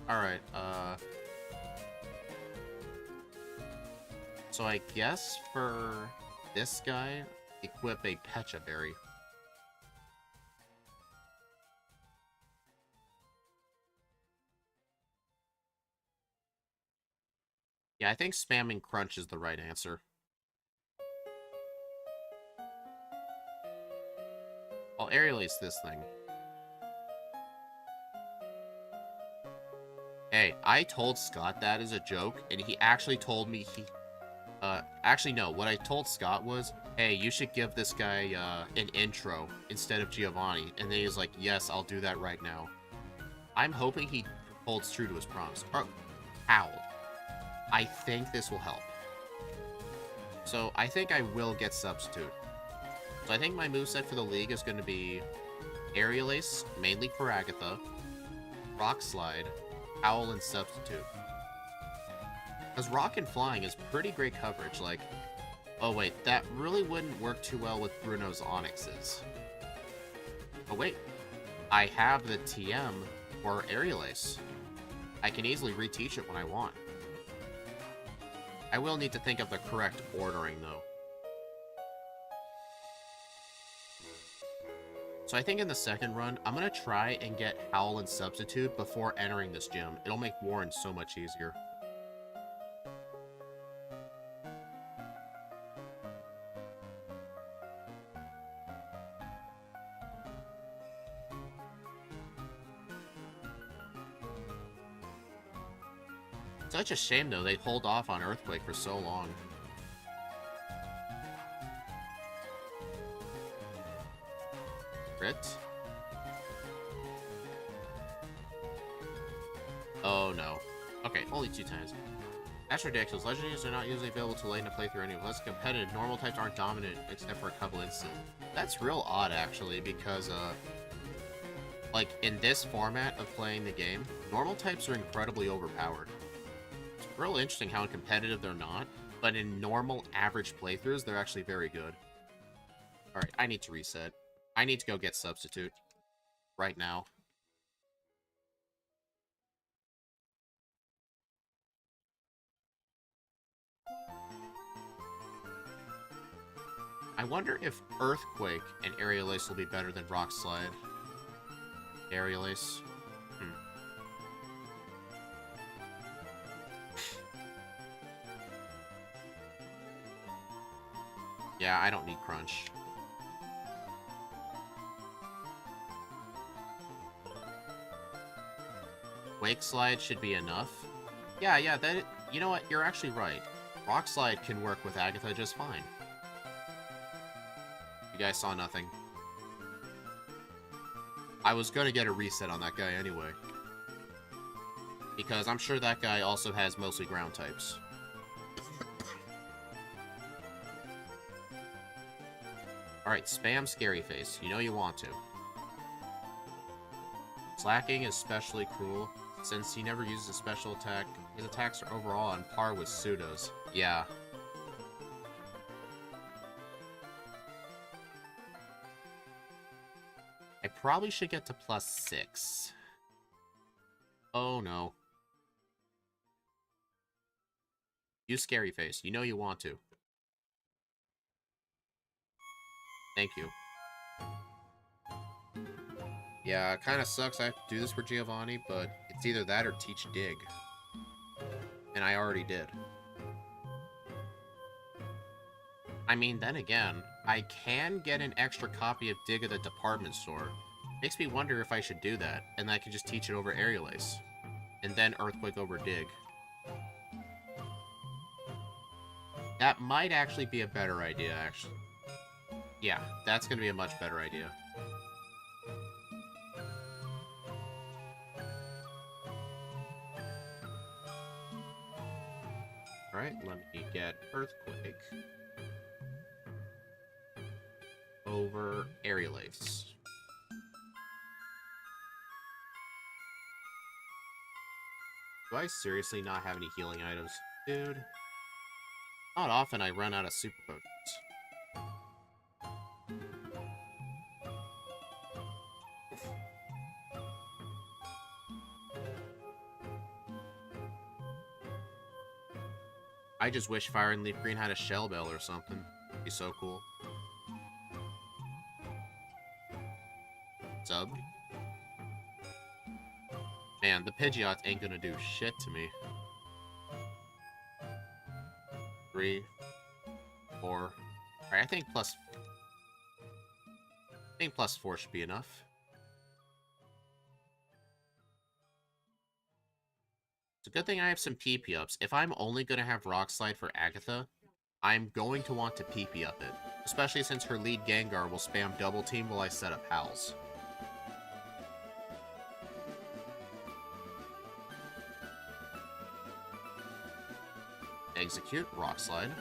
Alright, so I guess for this guy, equip a Pecha Berry. Yeah, I think spamming Crunch is the right answer. I'll Aerial Ace this thing. Hey, I told Scott that as a joke, and he actually told me he... actually, no. What I told Scott was, hey, you should give this guy, an intro instead of Giovanni. And then he was like, yes, I'll do that right now. I'm hoping he holds true to his promise. Oh, Howl. I think this will help. So, I think I will get Substitute. So, I think my moveset for the League is going to be Aerial Ace, mainly for Agatha, Rock Slide, Howl, and Substitute. Because Rock and Flying is pretty great coverage, like... Oh wait, that really wouldn't work too well with Bruno's Onyxes. Oh wait, I have the TM for Aerial Ace. I can easily reteach it when I want. I will need to think of the correct ordering, though. So I think in the second run, I'm going to try and get Howl and Substitute before entering this gym. It'll make Warren so much easier. Such a shame, though, they hold off on Earthquake for so long. Crit? Oh, no. Okay, only 2 times. That's ridiculous. Legendaries are not usually available too late in a playthrough anyway. Less competitive. Normal types aren't dominant, except for a couple instances. That's real odd, actually, because, like, in this format of playing the game, normal types are incredibly overpowered. It's real interesting how competitive they're not, but in normal, average playthroughs, they're actually very good. Alright, I need to reset. I need to go get Substitute. Right now. I wonder if Earthquake and Aerial Ace will be better than Rock Slide. Aerial Ace. Yeah, I don't need Crunch. Wake Slide should be enough. Yeah, that... You know what? You're actually right. Rock Slide can work with Agatha just fine. You guys saw nothing. I was gonna get a reset on that guy anyway. Because I'm sure that guy also has mostly ground types. Alright, spam Scary Face. You know you want to. Slacking is especially cruel, since he never uses a special attack. His attacks are overall on par with Pseudo's. Yeah. I probably should get to +6. Oh no. Use Scary Face. You know you want to. Thank you. Yeah, it kind of sucks I have to do this for Giovanni, but it's either that or teach dig. And I already did. I mean, then again, I can get an extra copy of Dig at the department store. Makes me wonder if I should do that, and then I could just teach it over Aerial Ace. And then Earthquake over Dig. That might actually be a better idea, actually. Yeah, that's going to be a much better idea. Alright, let me get Earthquake over Aerial Ace. Do I seriously not have any healing items? Dude. Not often I run out of super potions. I just wish Fire and Leaf Green had a Shell Bell or something. It'd be so cool. Sub. Man, the Pidgeot ain't gonna do shit to me. 3, 4. Alright, I think plus 4 should be enough. It's a good thing I have some PP ups. If I'm only gonna have Rock Slide for Agatha, I'm going to want to PP up it. Especially since her lead Gengar will spam Double Team while I set up Howls. Execute, Rock Slide.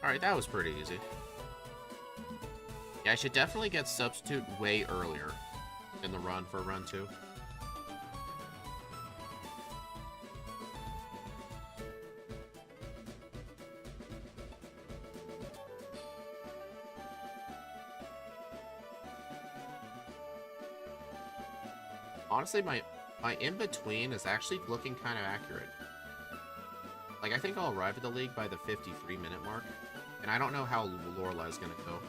Alright, that was pretty easy. Yeah, I should definitely get Substitute way earlier in the run for run 2. Honestly, my in-between is actually looking kind of accurate. Like, I think I'll arrive at the league by the 53-minute mark. And I don't know how Lorelai's gonna go.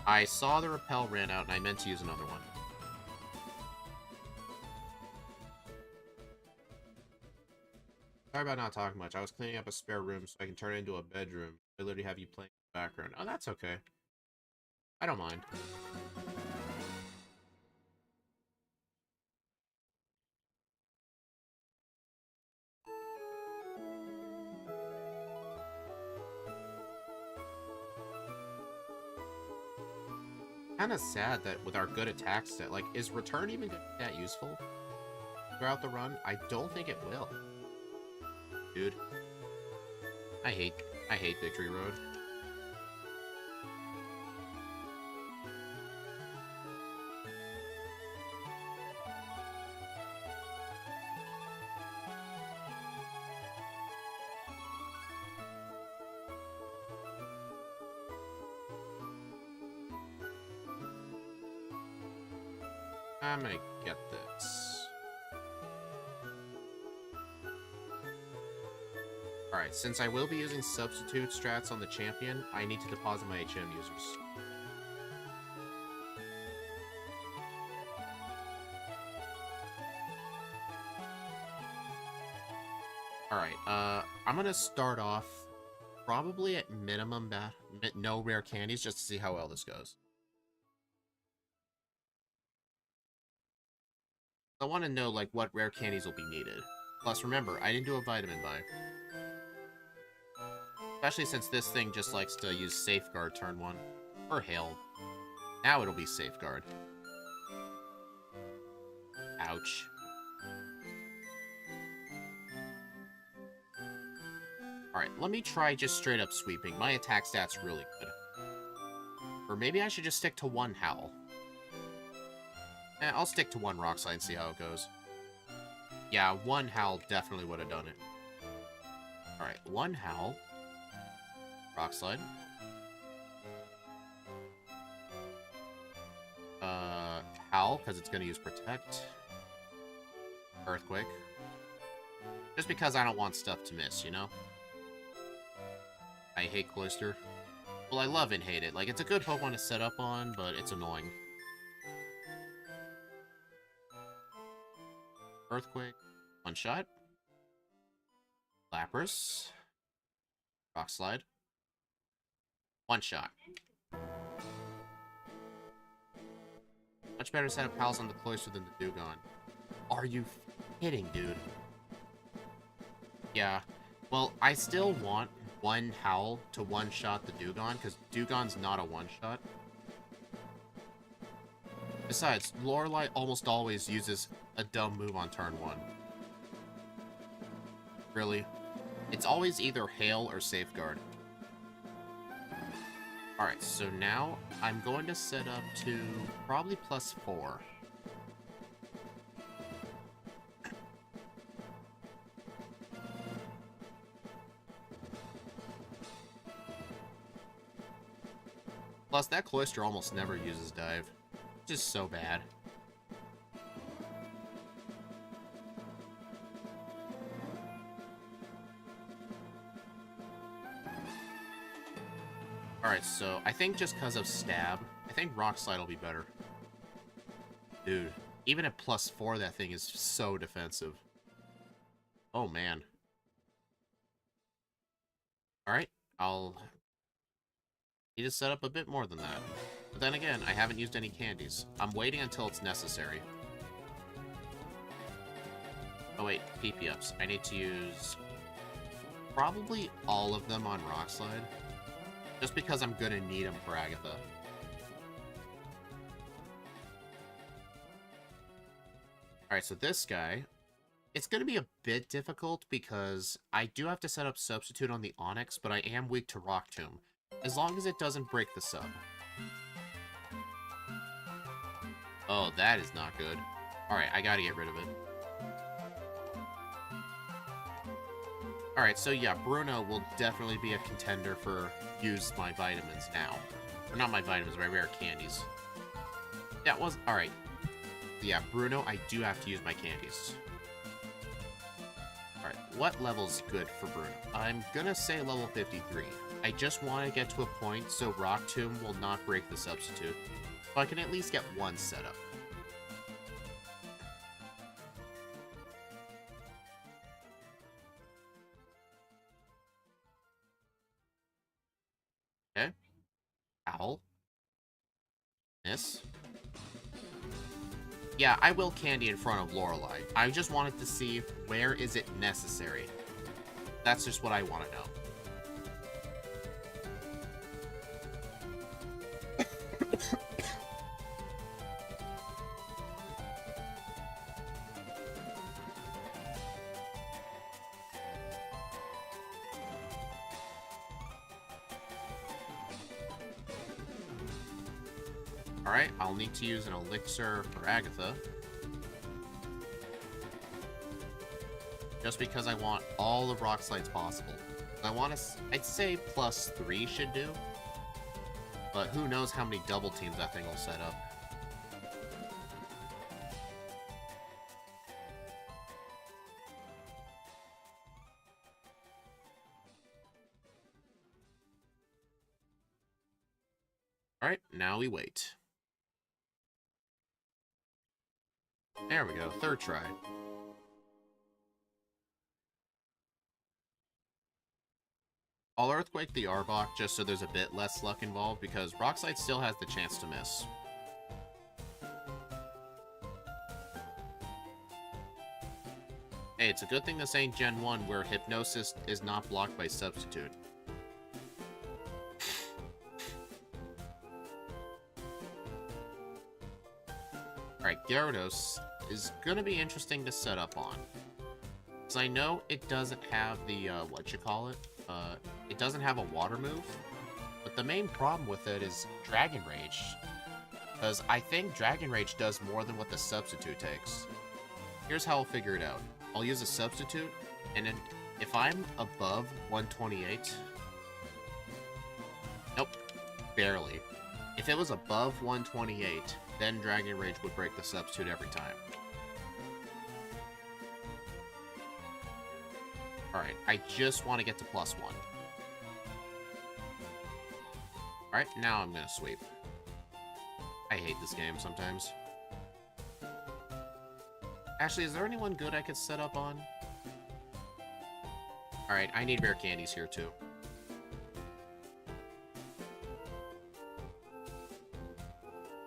I saw the repel ran out, and I meant to use another one. Sorry about not talking much. I was cleaning up a spare room so I can turn it into a bedroom. I literally have you playing in the background. Oh, that's okay. I don't mind. Kind of sad that with our good attack stat, like, is return even that useful throughout the run? I don't think it will. Dude. I hate Victory Road. I'm gonna get this. Alright, since I will be using substitute strats on the champion, I need to deposit my HM users. Alright, I'm gonna start off probably at minimum no rare candies just to see how well this goes. I want to know, like, what rare candies will be needed. Plus, remember, I didn't do a vitamin buy. Especially since this thing just likes to use Safeguard turn 1. Or Hail. Now it'll be Safeguard. Ouch. Alright, let me try just straight up sweeping. My attack stat's really good. Or maybe I should just stick to one Howl. I'll stick to one Rock Slide and see how it goes. Yeah, one Howl definitely would have done it. Alright, one Howl. Rock Slide. Howl, because it's going to use Protect. Earthquake. Just because I don't want stuff to miss, you know? I hate Cloister. Well, I love and hate it. Like, it's a good Pokemon to set up on, but it's annoying. Earthquake. One shot. Lapras. Rock Slide. One shot. Much better set of pals on the Cloister than the Dewgong. Are you kidding, dude? Yeah. Well, I still want one Howl to one-shot the Dewgong, because Dewgong's not a one-shot. Besides, Lorelei almost always uses a dumb move on turn 1. Really? It's always either Hail or Safeguard. Alright, so now I'm going to set up to probably +4. Plus, that Cloister almost never uses Dive. Just so bad. Alright, so I think just because of Stab, I think Rock Slide will be better. Dude, even at +4, that thing is so defensive. Oh, man. Alright, I'll need to set up a bit more than that. But then again, I haven't used any candies. I'm waiting until it's necessary. Oh wait, PP-ups. I need to use probably all of them on Rock Slide. Just because I'm gonna need them for Agatha. Alright, so this guy, it's gonna be a bit difficult because I do have to set up Substitute on the Onix, but I am weak to Rock Tomb. As long as it doesn't break the sub. Oh, that is not good. Alright, I gotta get rid of it. Alright, so yeah, Bruno will definitely be a contender for use my vitamins now. Or not my vitamins, my rare candies. That was... Alright. Yeah, Bruno, I do have to use my candies. Alright, what level's good for Bruno? I'm gonna say level 53. I just want to get to a point so Rock Tomb will not break the Substitute. So I can at least get one setup. Okay. Owl. Miss. Yeah, I will candy in front of Lorelei. I just wanted to see where is it necessary. That's just what I want to know. Alright, I'll need to use an elixir for Agatha. Just because I want all the Rock Slides possible. I want to... I'd say +3 should do. But who knows how many double teams that thing will set up. Alright, now we wait. There we go, third try. I'll Earthquake the Arbok just so there's a bit less luck involved because Rock Slide still has the chance to miss. Hey, it's a good thing this ain't Gen 1 where Hypnosis is not blocked by Substitute. Alright, Gyarados is gonna be interesting to set up on. Because I know it doesn't have the, it doesn't have a water move. But the main problem with it is Dragon Rage. Because I think Dragon Rage does more than what the Substitute takes. Here's how I'll figure it out. I'll use a Substitute, and then if I'm above 128... Nope, barely. If it was above 128, then Dragon Rage would break the substitute every time. Alright, I just want to get to +1. Alright, now I'm gonna sweep. I hate this game sometimes. Actually, is there anyone good I could set up on? Alright, I need rare candies here too.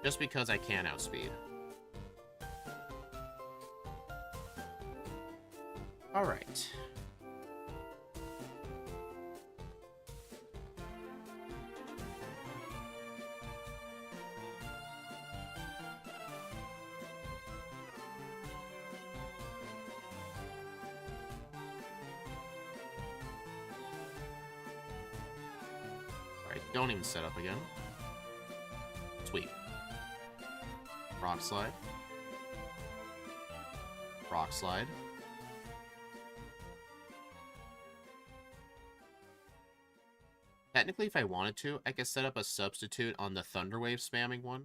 Just because I can outspeed. Alright. Don't even set up again. Sweet. Rock slide. Rock slide. Technically, if I wanted to, I could set up a substitute on the Thunderwave spamming one.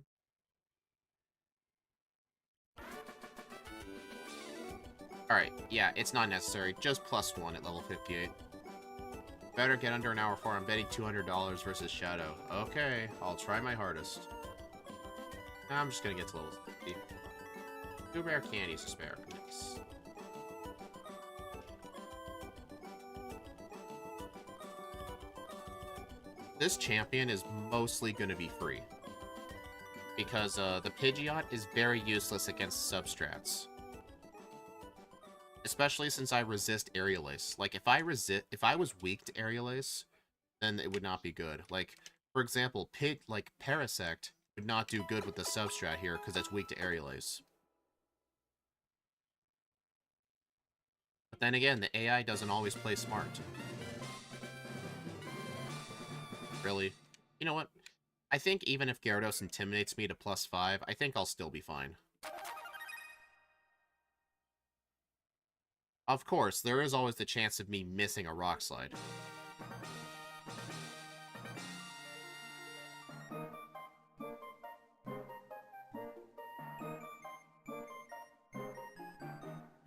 Alright, yeah, it's not necessary. Just +1 at level 58. Better get under an hour for. I'm betting $200 versus Shadow. Okay, I'll try my hardest. I'm just gonna get to level 50. 2 rare candies to spare. Nice. This champion is mostly gonna be free. Because the Pidgeot is very useless against substrats. Especially since I resist Aerial Ace. Like, if I was weak to Aerial Ace, then it would not be good. Like, for example, Parasect would not do good with the substrat here, because it's weak to Aerial Ace. But then again, the AI doesn't always play smart. Really? You know what? I think even if Gyarados intimidates me to +5, I think I'll still be fine. Of course, there is always the chance of me missing a Rock Slide.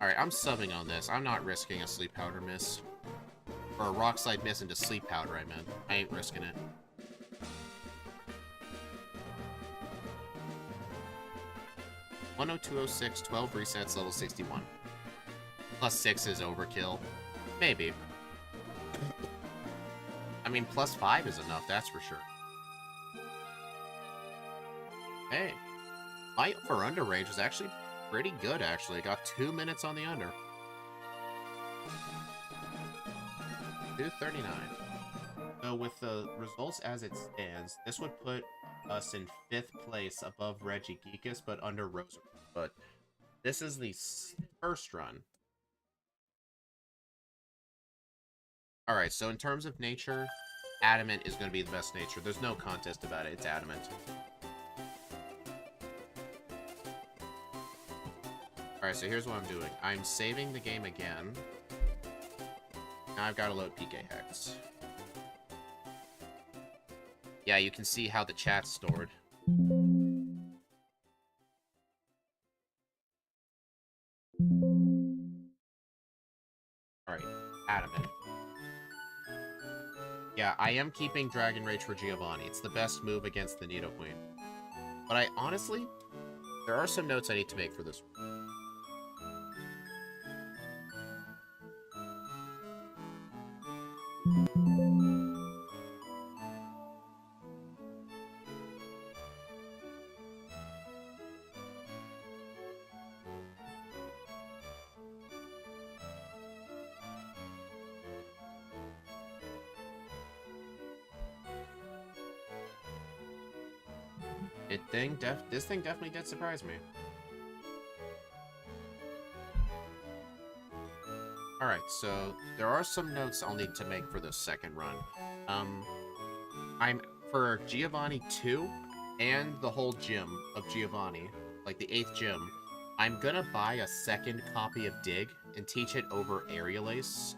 Alright, I'm subbing on this. I'm not risking a Sleep Powder miss. Or a Rock Slide miss into Sleep Powder, I meant. I ain't risking it. +206, 12 resets, level 61. +6 is overkill. Maybe. I mean, +5 is enough, that's for sure. Hey, my over-under range was actually pretty good, actually. Got 2 minutes on the under. 2:39. So with the results as it stands, this would put us in 5th place above Regigigas, but under Rosa. But this is the first run. Alright, so in terms of nature, Adamant is going to be the best nature. There's no contest about it. It's Adamant. Alright, so here's what I'm doing. I'm saving the game again. Now I've got to load PK Hex. Yeah, you can see how the chat's stored. Alright, Adamant. Yeah, I am keeping Dragon Rage for Giovanni. It's the best move against the Nidoqueen. But I honestly, there are some notes I need to make for this one. This thing definitely did surprise me. Alright, so there are some notes I'll need to make for the second run. I'm for Giovanni 2 and the whole gym of Giovanni, like the 8th gym, I'm gonna buy a second copy of Dig and teach it over Aerial Ace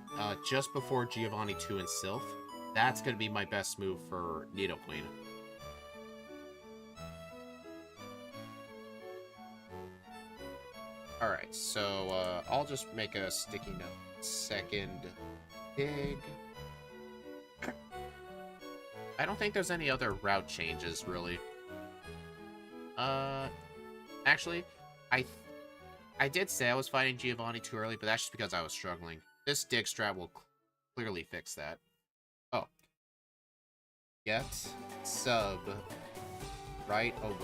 just before Giovanni 2 and Sylph. That's gonna be my best move for Nidoqueen. Alright, so I'll just make a sticky note. Second dig. I don't think there's any other route changes, really. Actually, I did say I was fighting Giovanni too early, but that's just because I was struggling. This dig strat will clearly fix that. Oh. Get sub right away.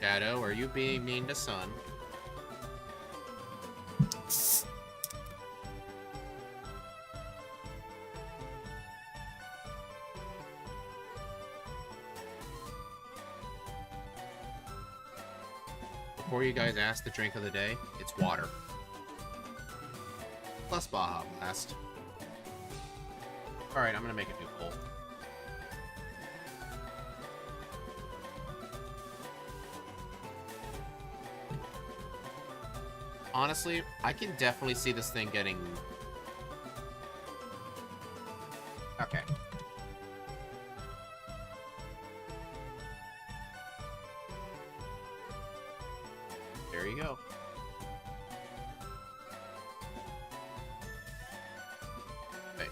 Shadow, are you being mean to Sun? Before you guys ask the drink of the day, it's water. Plus Baja Blast. Alright, I'm gonna make a new poll. Honestly, I can definitely see this thing getting... Okay. There you go. Wait.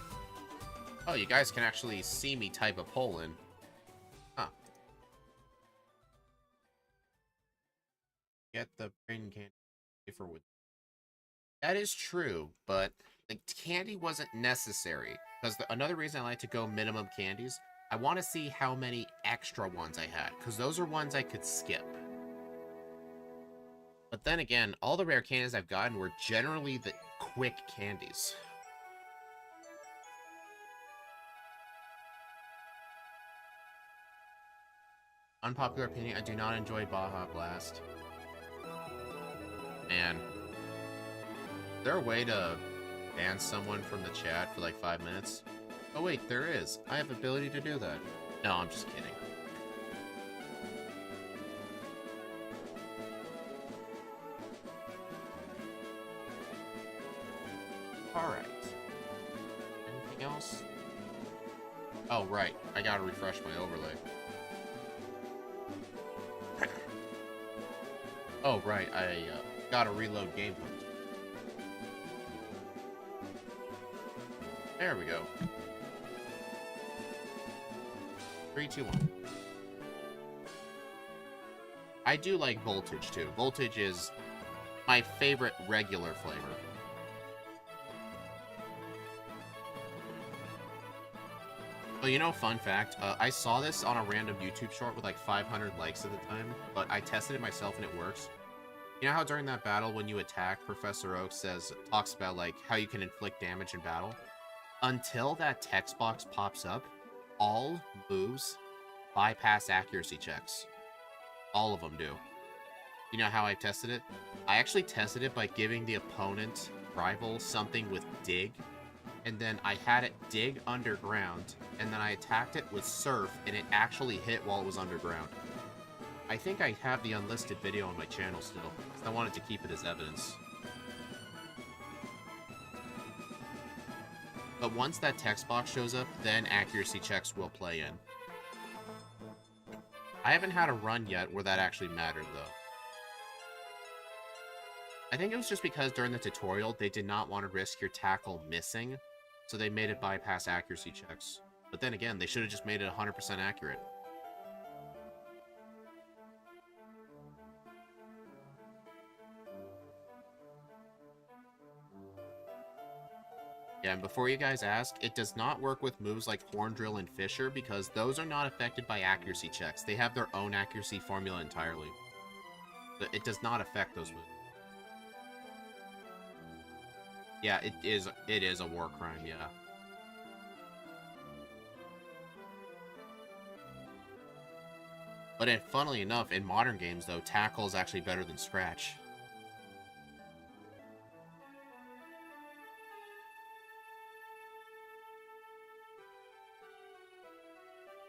Oh, you guys can actually see me type a poll in. Huh. Get the brain candy for wood. That is true, but the candy wasn't necessary. Because another reason I like to go minimum candies, I want to see how many extra ones I had. Because those are ones I could skip. But then again, all the rare candies I've gotten were generally the quick candies. Unpopular opinion, I do not enjoy Baja Blast. Man. Is there a way to ban someone from the chat for like 5 minutes? Oh wait, there is. I have ability to do that. No, I'm just kidding. Alright. Anything else? Oh, right. I gotta refresh my overlay. Oh, right. I gotta reload game points. There we go. 3, 2, 1. I do like Voltage, too. Voltage is my favorite regular flavor. Well, you know, fun fact, I saw this on a random YouTube short with like 500 likes at the time, but I tested it myself and it works. You know how during that battle when you attack, Professor Oak talks about like how you can inflict damage in battle? Until that text box pops up, all moves bypass accuracy checks. All of them do. You know how I tested it? I actually tested it by giving the opponent rival something with dig, and then I had it dig underground, and then I attacked it with surf, and it actually hit while it was underground. I think I have the unlisted video on my channel still, because I wanted to keep it as evidence. But once that text box shows up, then accuracy checks will play in. I haven't had a run yet where that actually mattered, though. I think it was just because during the tutorial, they did not want to risk your tackle missing, so they made it bypass accuracy checks. But then again, they should have just made it 100% accurate. Yeah, and before you guys ask, it does not work with moves like Horn Drill and Fisher because those are not affected by accuracy checks. They have their own accuracy formula entirely. It does not affect those moves. Yeah, it is a war crime, yeah. But funnily enough, in modern games, though, tackle is actually better than scratch.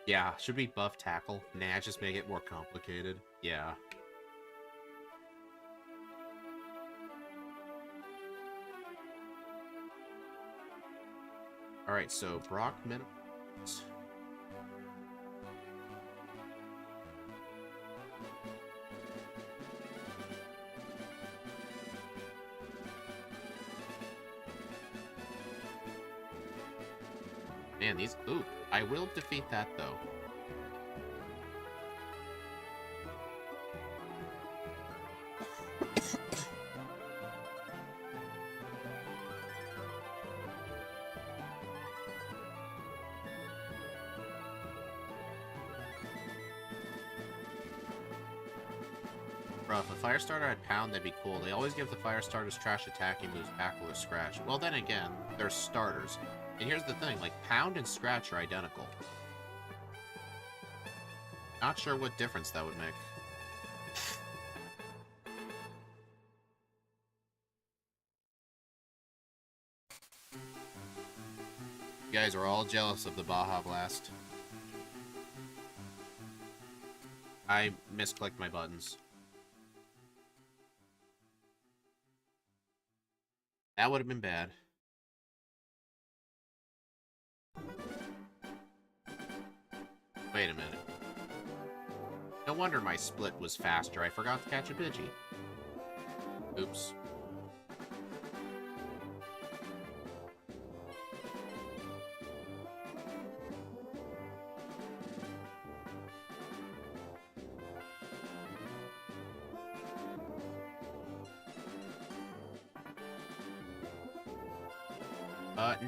Yeah, should we buff tackle? Nah, just make it more complicated. Yeah. Alright, so Brock minimum. Man, these... Ooh, I will defeat that, though. Bro, if a fire starter had Pound, that'd be cool. They always give the fire starters trash attacking moves Tackle or Scratch. Well, then again, they're starters. And here's the thing, like, Pound and Scratch are identical. Not sure what difference that would make. You guys are all jealous of the Baja Blast. I misclicked my buttons. That would have been bad. Wait a minute. No wonder my split was faster. I forgot to catch a Pidgey. Oops.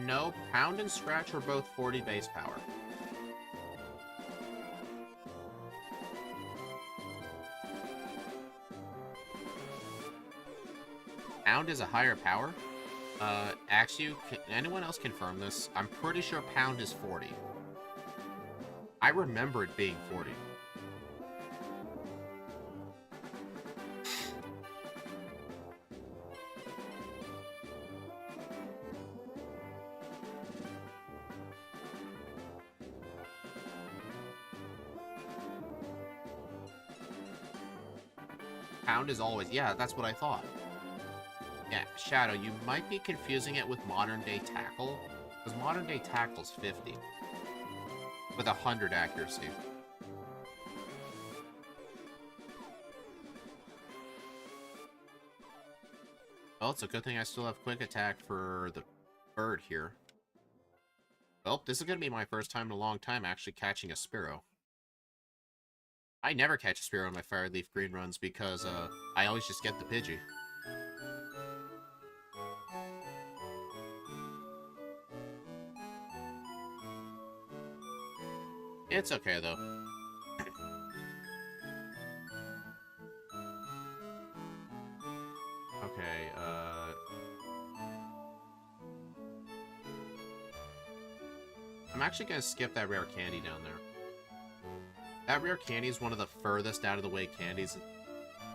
No, Pound and Scratch are both 40 base power. Pound is a higher power? Actually, can anyone else confirm this? I'm pretty sure Pound is 40. I remember it being 40. Pound is always... Yeah, that's what I thought. Yeah, Shadow, you might be confusing it with modern-day Tackle, because modern-day Tackle's 50. With 100 accuracy. Well, it's a good thing I still have Quick Attack for the bird here. Well, this is going to be my first time in a long time actually catching a Spearow. I never catch a Spearow in my Fire Leaf Green runs because I always just get the Pidgey. It's okay, though. Okay, I'm actually gonna skip that rare candy down there. That rare candy is one of the furthest out of the way candies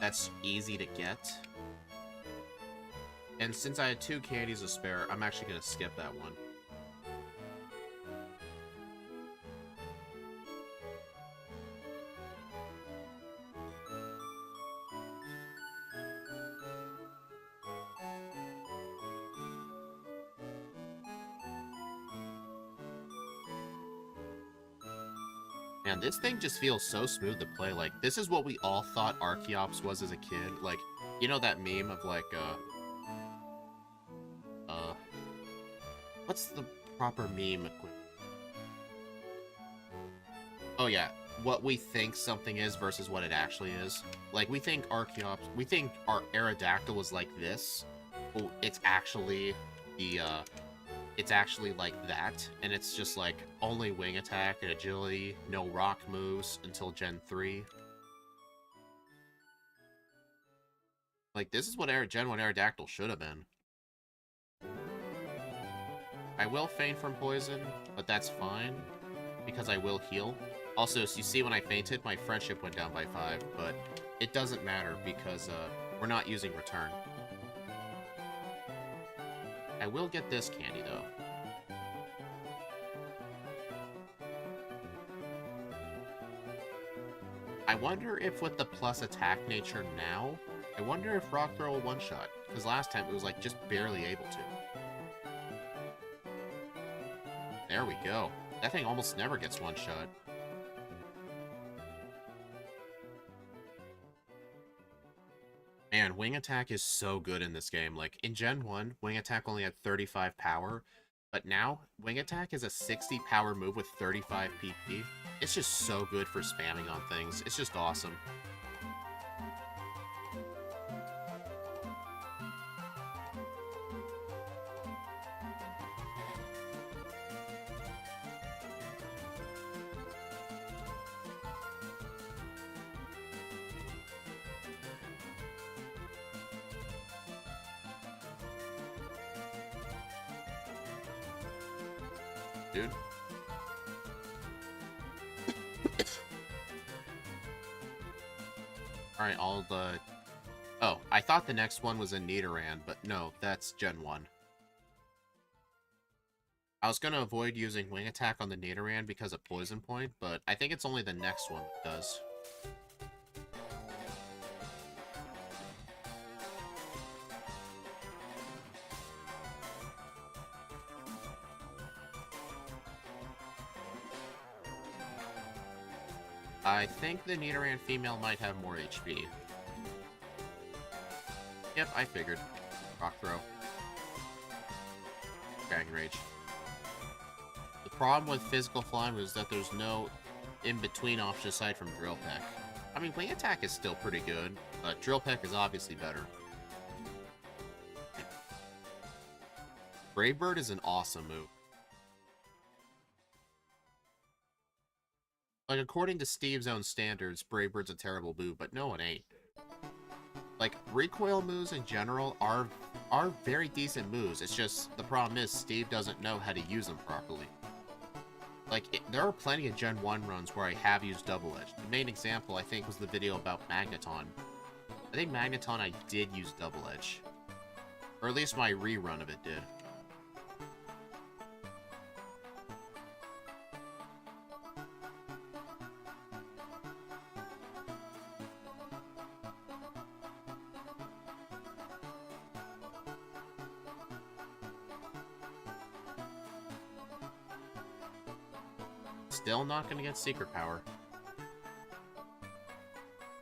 that's easy to get. And since I had 2 candies to spare, I'm actually gonna skip that one. Man, this thing just feels so smooth to play. Like, this is what we all thought Archeops was as a kid. Like, you know that meme of, like, what's the proper meme? Oh, yeah. What we think something is versus what it actually is. Like, we think Archeops... We think our Aerodactyl was like this. Well, it's actually the, It's actually like that, and it's just like only wing attack and agility, no rock moves until Gen 3. Like, this is what Gen 1 Aerodactyl should have been. I will faint from poison, but that's fine, because I will heal. Also, so you see when I fainted, my friendship went down by 5, but it doesn't matter because we're not using return. I will get this candy, though. I wonder if with the plus attack nature now, I wonder if Rock Throw will one-shot. Because last time it was, like, just barely able to. There we go. That thing almost never gets one shot. Man, Wing Attack is so good in this game. Like, in Gen 1, Wing Attack only had 35 power, but now, Wing Attack is a 60 power move with 35 PP. It's just so good for spamming on things. It's just awesome. Dude. Alright, all the... Oh, I thought the next one was a Nidoran, but no, that's Gen 1. I was gonna avoid using Wing Attack on the Nidoran because of Poison Point, but I think it's only the next one that does. I think the Nidoran female might have more HP. Yep, I figured. Rock Throw. Dragon Rage. The problem with Physical Flying was that there's no in-between option aside from Drill Peck. I mean, Wing Attack is still pretty good, but Drill Peck is obviously better. Brave Bird is an awesome move. Like, according to Steve's own standards, Brave Bird's a terrible move, but no, it ain't. Like, recoil moves in general are very decent moves. It's just, the problem is, Steve doesn't know how to use them properly. Like, there are plenty of Gen 1 runs where I have used Double Edge. The main example, I think, was the video about Magneton. I think Magneton I did use Double Edge. Or at least my rerun of it did. Still not gonna get Secret Power.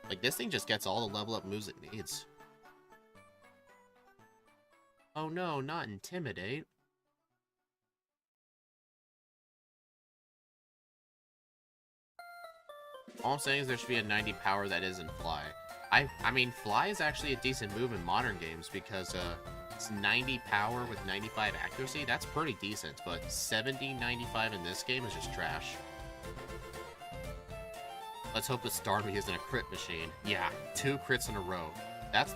Like, this thing just gets all the level up moves it needs. Oh no, not Intimidate. All I'm saying is there should be a 90 power that isn't Fly. I mean, Fly is actually a decent move in modern games because, it's 90 power with 95 accuracy. That's pretty decent, but 70, 95 in this game is just trash. Let's hope the Starmie isn't a crit machine. Yeah, 2 crits in a row. That's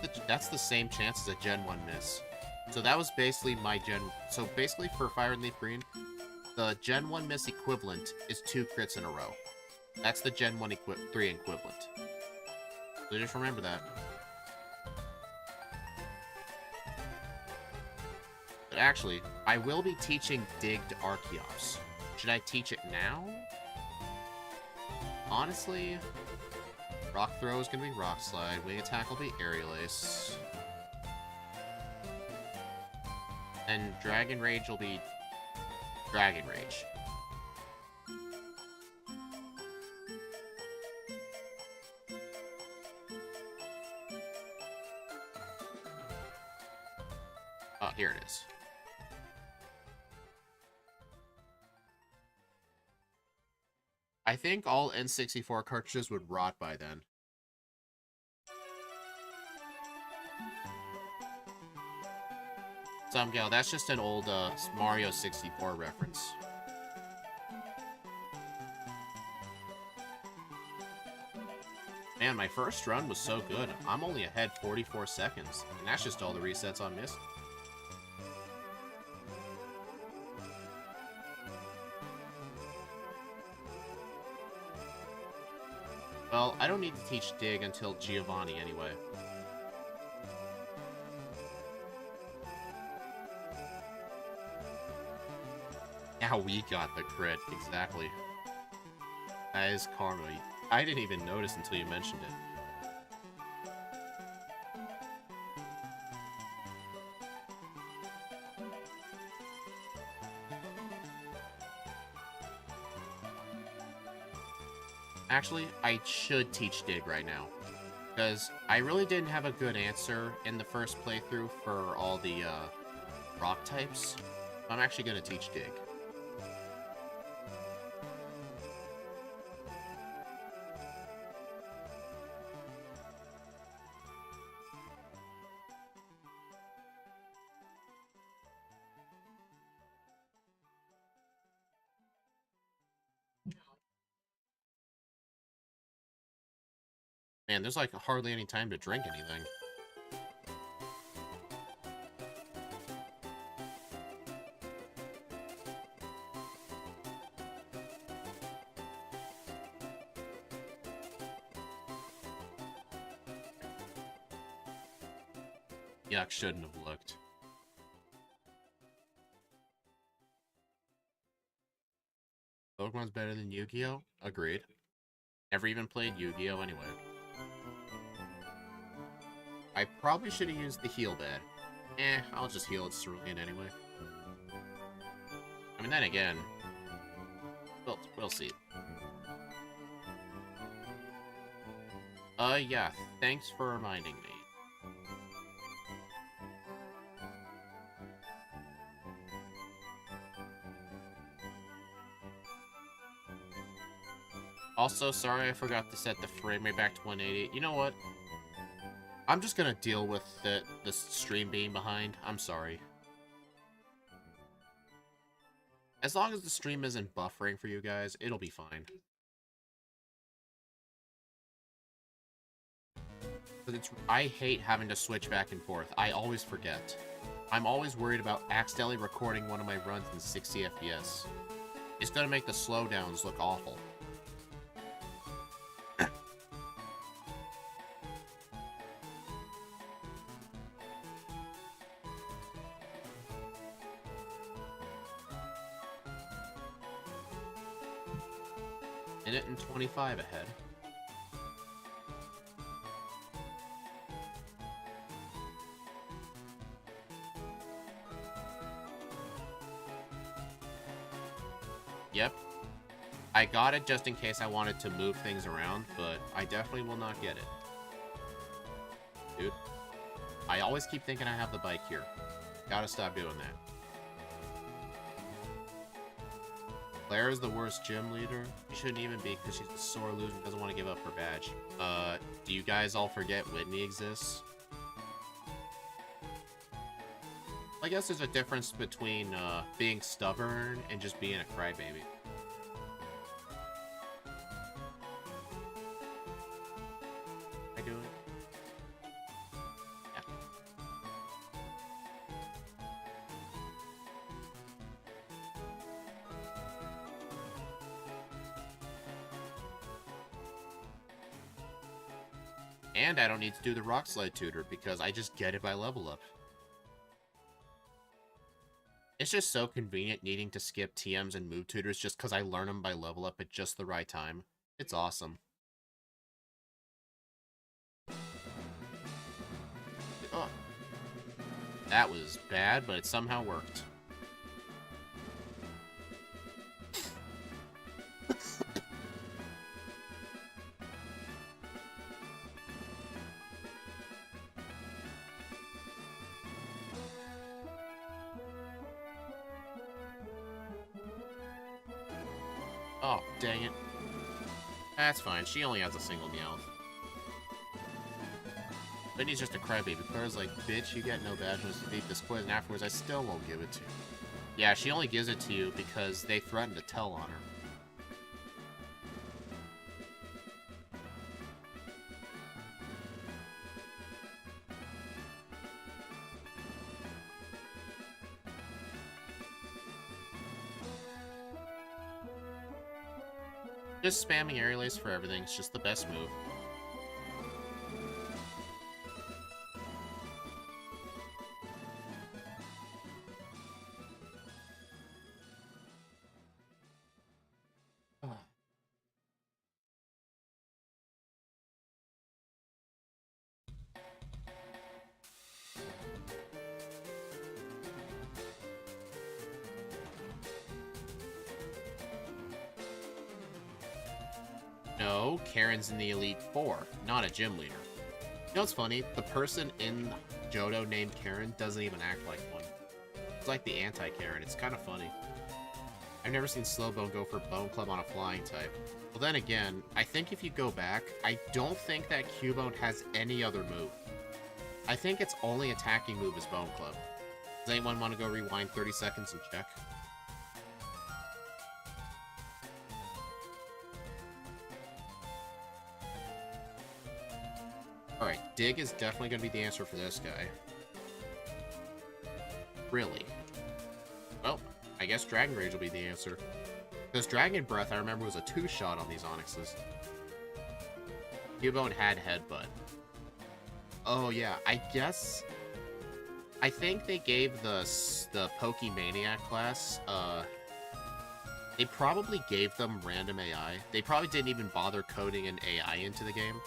the same chance as a Gen 1 miss. So that was basically my Gen... So basically for Fire and Leaf Green, the Gen 1 miss equivalent is 2 crits in a row. That's the Gen 1 3 equivalent. So just remember that. But actually, I will be teaching Dig to Archeops. Should I teach it now? Honestly, Rock Throw is going to be Rock Slide, Wing Attack will be Aerial Ace, and Dragon Rage will be Dragon Rage. Oh, here it is. I think all N64 cartridges would rot by then. Gal, that's just an old Mario 64 reference. Man, my first run was so good. I'm only ahead 44 seconds, and that's just all the resets on Mist. Well, I don't need to teach Dig until Giovanni anyway. Now we got the crit, exactly. That is karma. I didn't even notice until you mentioned it. Actually, I should teach Dig right now. Because I really didn't have a good answer in the first playthrough for all the rock types. I'm actually going to teach Dig. Man, there's like hardly any time to drink anything. Yuck, shouldn't have looked. Pokemon's better than Yu-Gi-Oh? Agreed. Never even played Yu-Gi-Oh anyway. I probably should have used the heal bed. I'll just heal its Cerulean anyway. I mean, then again, we'll see. Yeah, thanks for reminding me. Also, sorry I forgot to set the frame rate back to 180. You know what? I'm just gonna deal with the stream being behind. I'm sorry. As long as the stream isn't buffering for you guys, it'll be fine. I hate having to switch back and forth. I always forget. I'm always worried about accidentally recording one of my runs in 60 FPS. It's gonna make the slowdowns look awful. Minute and 25 ahead. Yep. I got it just in case I wanted to move things around, but I definitely will not get it. Dude. I always keep thinking I have the bike here. Gotta stop doing that. Claire is the worst gym leader. She shouldn't even be because she's a sore loser and doesn't want to give up her badge. Do you guys all forget Whitney exists? I guess there's a difference between being stubborn and just being a crybaby. I doing? Yeah. And I don't need to do the rock slide tutor because I just get it by level up. It's just so convenient needing to skip TMs and move tutors just because I learn them by level up at just the right time. It's awesome. Oh. That was bad, but it somehow worked. Oh, dang it. That's fine. She only has a single Meowth. Whitney's just a crybaby. Claire's like, bitch, you get no badge once you beat this quiz, and afterwards I still won't give it to you. Yeah, she only gives it to you because they threatened to tell on her. Just spamming Aerial Ace for everything. It's just the best move. No, Oh, Karen's in the Elite Four, not a gym leader. You know what's funny? The person in Johto named Karen doesn't even act like one. It's like the anti-Karen. It's kind of funny. I've never seen Slowbone go for Bone Club on a flying type. Well, then again, I think if you go back, I don't think that Cubone has any other move. I think its only attacking move is Bone Club. Does anyone want to go rewind 30 seconds and check? Alright, Dig is definitely going to be the answer for this guy. Really? Well, I guess Dragon Rage will be the answer. Because Dragon Breath, I remember, was a 2-shot on these Onyxes. Cubone had Headbutt. Oh, yeah, I guess... I think they gave the Pokemaniac class, they probably gave them random AI. They probably didn't even bother coding an AI into the game.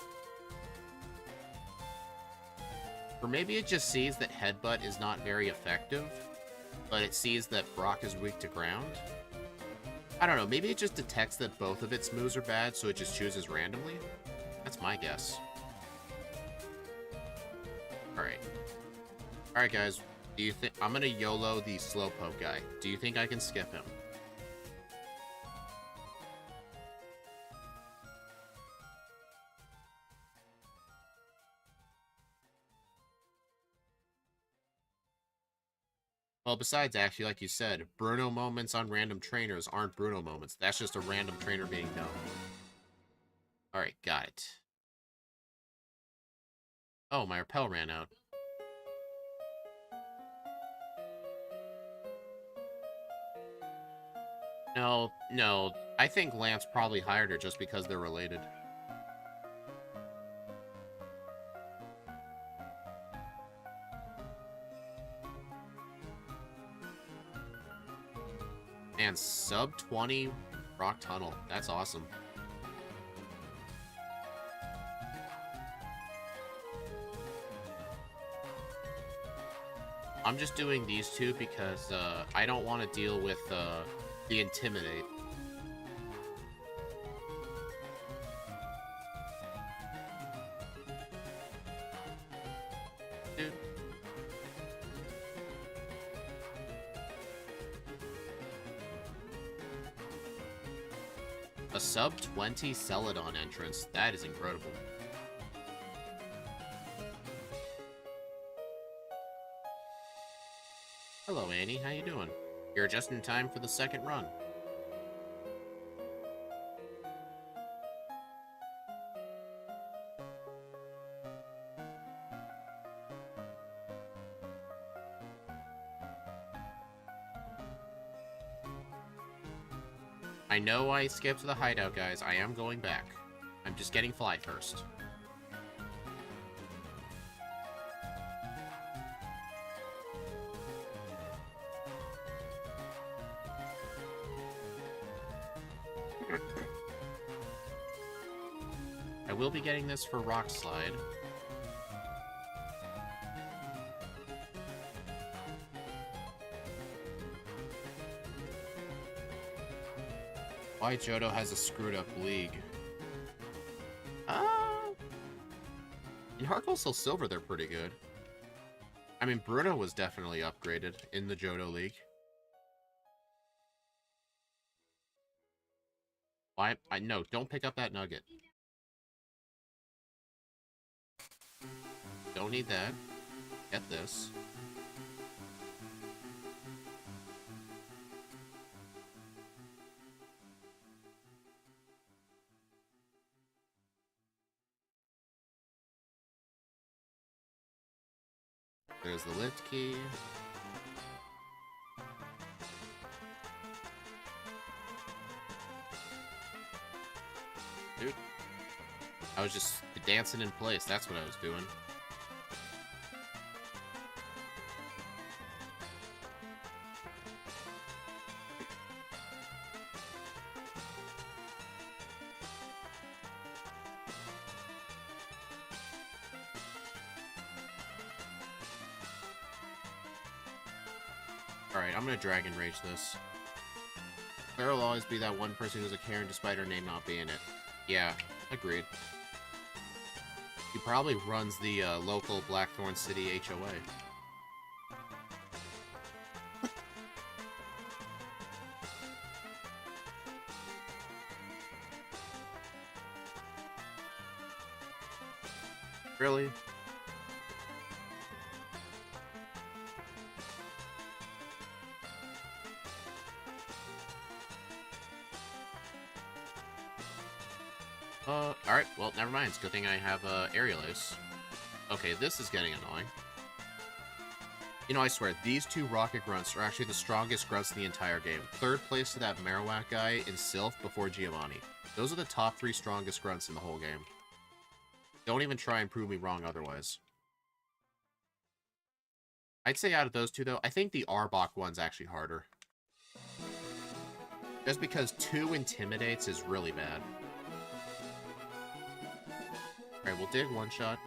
Or maybe it just sees that Headbutt is not very effective, but it sees that Brock is weak to ground. I don't know, maybe it just detects that both of its moves are bad, so it just chooses randomly? That's my guess. Alright. Alright guys, do you think... I'm gonna YOLO the Slowpoke guy. Do you think I can skip him? Well, besides, actually, like you said, Bruno moments on random trainers aren't Bruno moments. That's just a random trainer being known. Alright, got it. Oh, my repel ran out. No. I think Lance probably hired her just because they're related. And sub 20 Rock Tunnel. That's awesome. I'm just doing these two because I don't want to deal with the Intimidate. Dude. A sub 20 Celadon entrance. That is incredible. Hello, Annie. How you doing? You're just in time for the second run. I know I skipped the hideout, guys. I am going back. I'm just getting Fly first. I will be getting this for Rock Slide. Why Johto has a screwed up league? In Heart Gold Soul Silver, they're pretty good. I mean, Bruno was definitely upgraded in the Johto League. Why? No, don't pick up that nugget. Don't need that. Get this. There's the lift key. Dude. I was just dancing in place. That's what I was doing. Alright, I'm gonna Dragon Rage this. There will always be that one person who's a Karen despite her name not being it. Yeah, Agreed. He probably runs the local Blackthorn City HOA. Really? Alright, well, never mind. It's a good thing I have, Aerial Ace. Okay, this is getting annoying. You know, I swear, these two Rocket Grunts are actually the strongest grunts in the entire game. Third place to that Marowak guy in Sylph before Giovanni. Those are the top 3 strongest grunts in the whole game. Don't even try and prove me wrong otherwise. I'd say out of those two, though, I think the Arbok one's actually harder. Just because 2 intimidates is really bad. Alright, we'll dig one shot.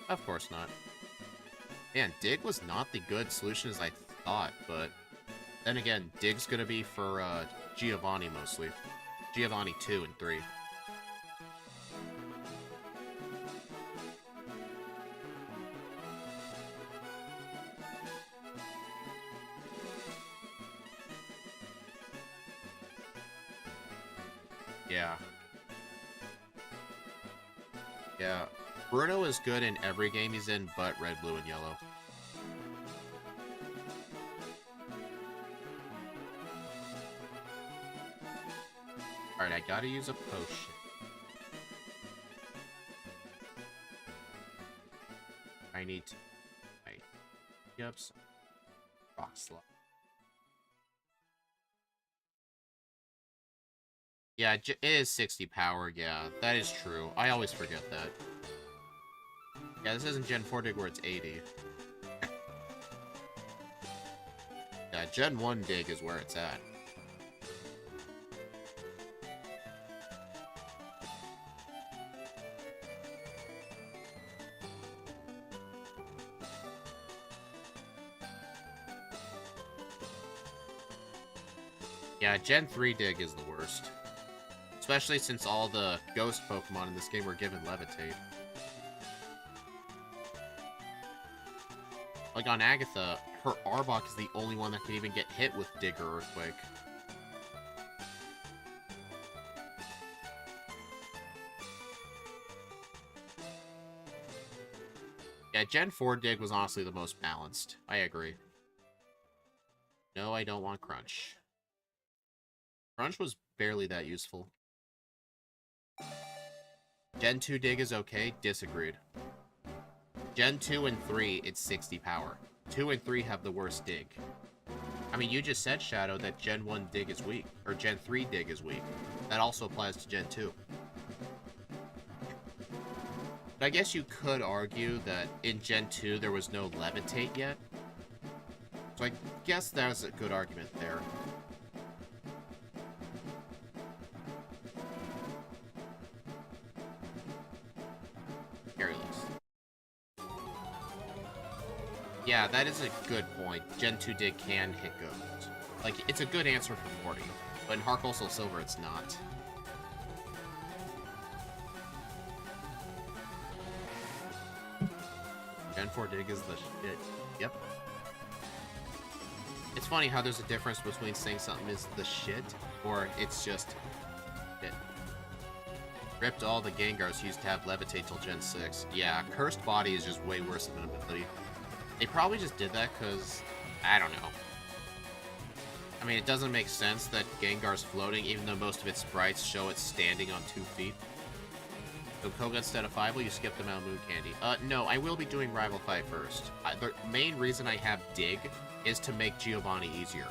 Of course not. Man, dig was not the good solution as I thought, but then again, dig's gonna be for Giovanni mostly. Giovanni 2 and 3. Yeah. Yeah. Bruno is good in every game he's in, but red, blue, and yellow. Alright, I gotta use a potion. I need to... Yep. Rock slide. Yeah, it is 60 power, yeah. That is true. I always forget that. Yeah, this isn't Gen 4 dig where it's 80. Yeah, Gen 1 dig is where it's at. Yeah, Gen 3 dig is the worst. Especially since all the ghost Pokemon in this game were given Levitate. Like on Agatha, her Arbok is the only one that can even get hit with Dig or Earthquake. Yeah, Gen 4 Dig was honestly the most balanced. I agree. No, I don't want Crunch. Crunch was barely that useful. Gen 2 Dig is okay, disagreed. Gen 2 and 3, it's 60 power. 2 and 3 have the worst dig. I mean, you just said, Shadow, that Gen 1 Dig is weak. Or Gen 3 Dig is weak. That also applies to Gen 2. But I guess you could argue that in Gen 2 there was no Levitate yet. So I guess that's a good argument there. Yeah, that is a good point. Gen 2 Dig can hit Ghost. Like, it's a good answer for Morty, but in Heart Gold Soul Silver, it's not. Gen 4 Dig is the shit. Yep. It's funny how there's a difference between saying something is the shit, or it's just shit. Ripped all the Gengars used to have Levitate till Gen 6. Yeah, Cursed Body is just way worse than ability. They probably just did that because, I don't know. I mean, it doesn't make sense that Gengar's floating, even though most of its sprites show it standing on 2 feet. So Koga instead of 5, will you skip the Mount Moon Candy? No, I will be doing Rival Fight first. The main reason I have Dig is to make Giovanni easier.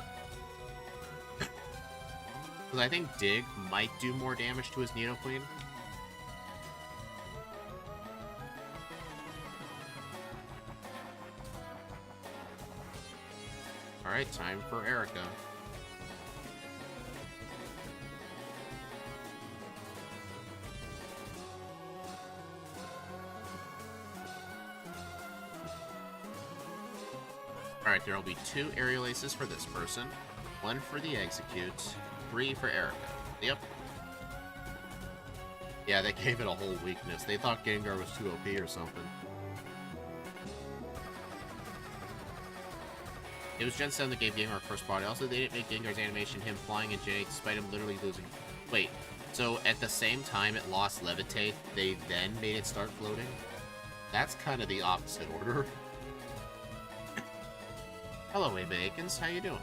Because I think Dig might do more damage to his Nidoqueen. Alright, time for Erica. Alright, there will be 2 Aerial Aces for this person, 1 for the Execute, 3 for Erica. Yep. Yeah, they gave it a whole weakness. They thought Gengar was too OP or something. It was Gen 7 that gave Gengar first body. Also, they didn't make Gengar's animation him flying in Gen 8 despite him literally losing. Wait, so at the same time it lost Levitate, they then made it start floating? That's kind of the opposite order. Hello, Abe Akins. How you doing?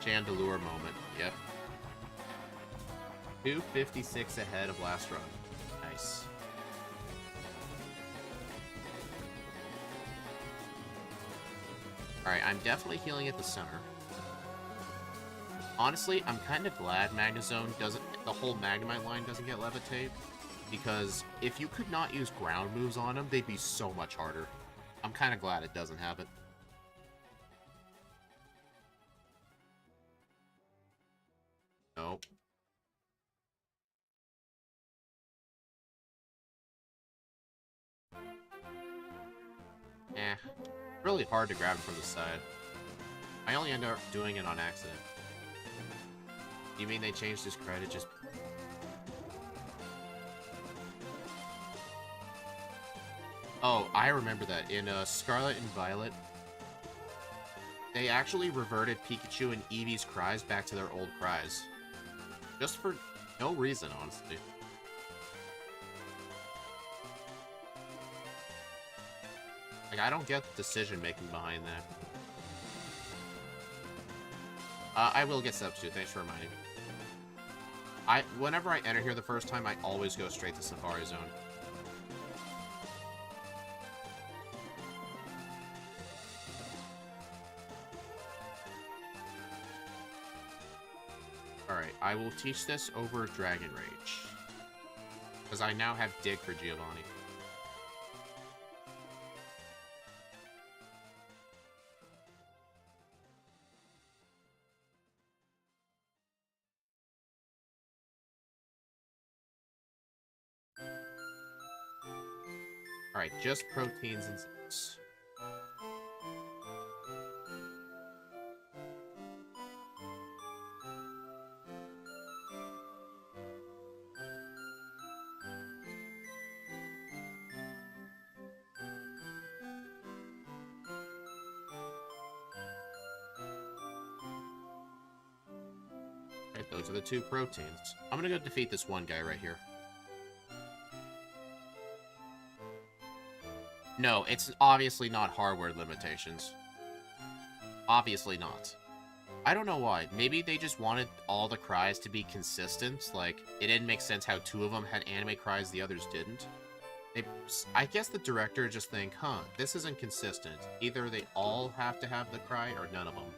Chandelure moment. Yep. 256 ahead of last run. Nice. Alright, I'm definitely healing at the center. Honestly, I'm kind of glad Magnezone doesn't... The whole Magnemite line doesn't get Levitate. Because if you could not use ground moves on them, they'd be so much harder. I'm kind of glad it doesn't have it. Nope. Eh. Really hard to grab it from the side. I only end up doing it on accident. You mean they changed his credit just... Oh, I remember that. In Scarlet and Violet, they actually reverted Pikachu and Eevee's cries back to their old cries. Just for no reason, honestly. Like, I don't get the decision-making behind that. I will get substitute, thanks for reminding me. Whenever I enter here the first time, I always go straight to Safari Zone. Alright, I will teach this over Dragon Rage. Because I now have Dig for Giovanni. Alright, just proteins and zips. Alright, those are the 2 proteins. I'm gonna go defeat this one guy right here. No, it's obviously not hardware limitations. Obviously not. I don't know why. Maybe they just wanted all the cries to be consistent. Like, it didn't make sense how 2 of them had anime cries, the others didn't. I guess the director just think, huh, this isn't consistent. Either they all have to have the cry or none of them.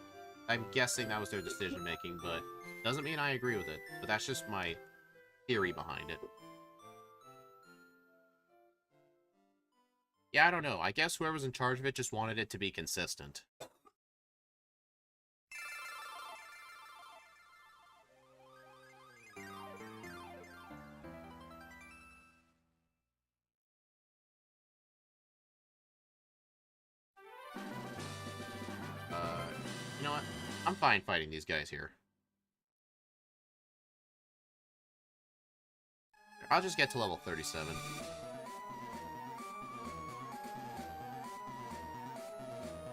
I'm guessing that was their decision-making, but doesn't mean I agree with it. But that's just my theory behind it. Yeah, I don't know. I guess whoever's in charge of it just wanted it to be consistent. You know what? I'm fine fighting these guys here. I'll just get to level 37.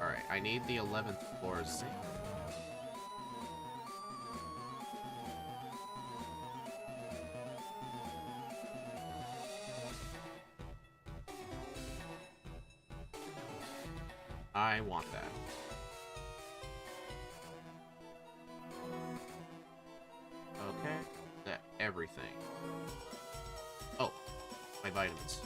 Alright, I need the 11th floor zinc. I want that. Okay, that everything. Oh, my vitamins.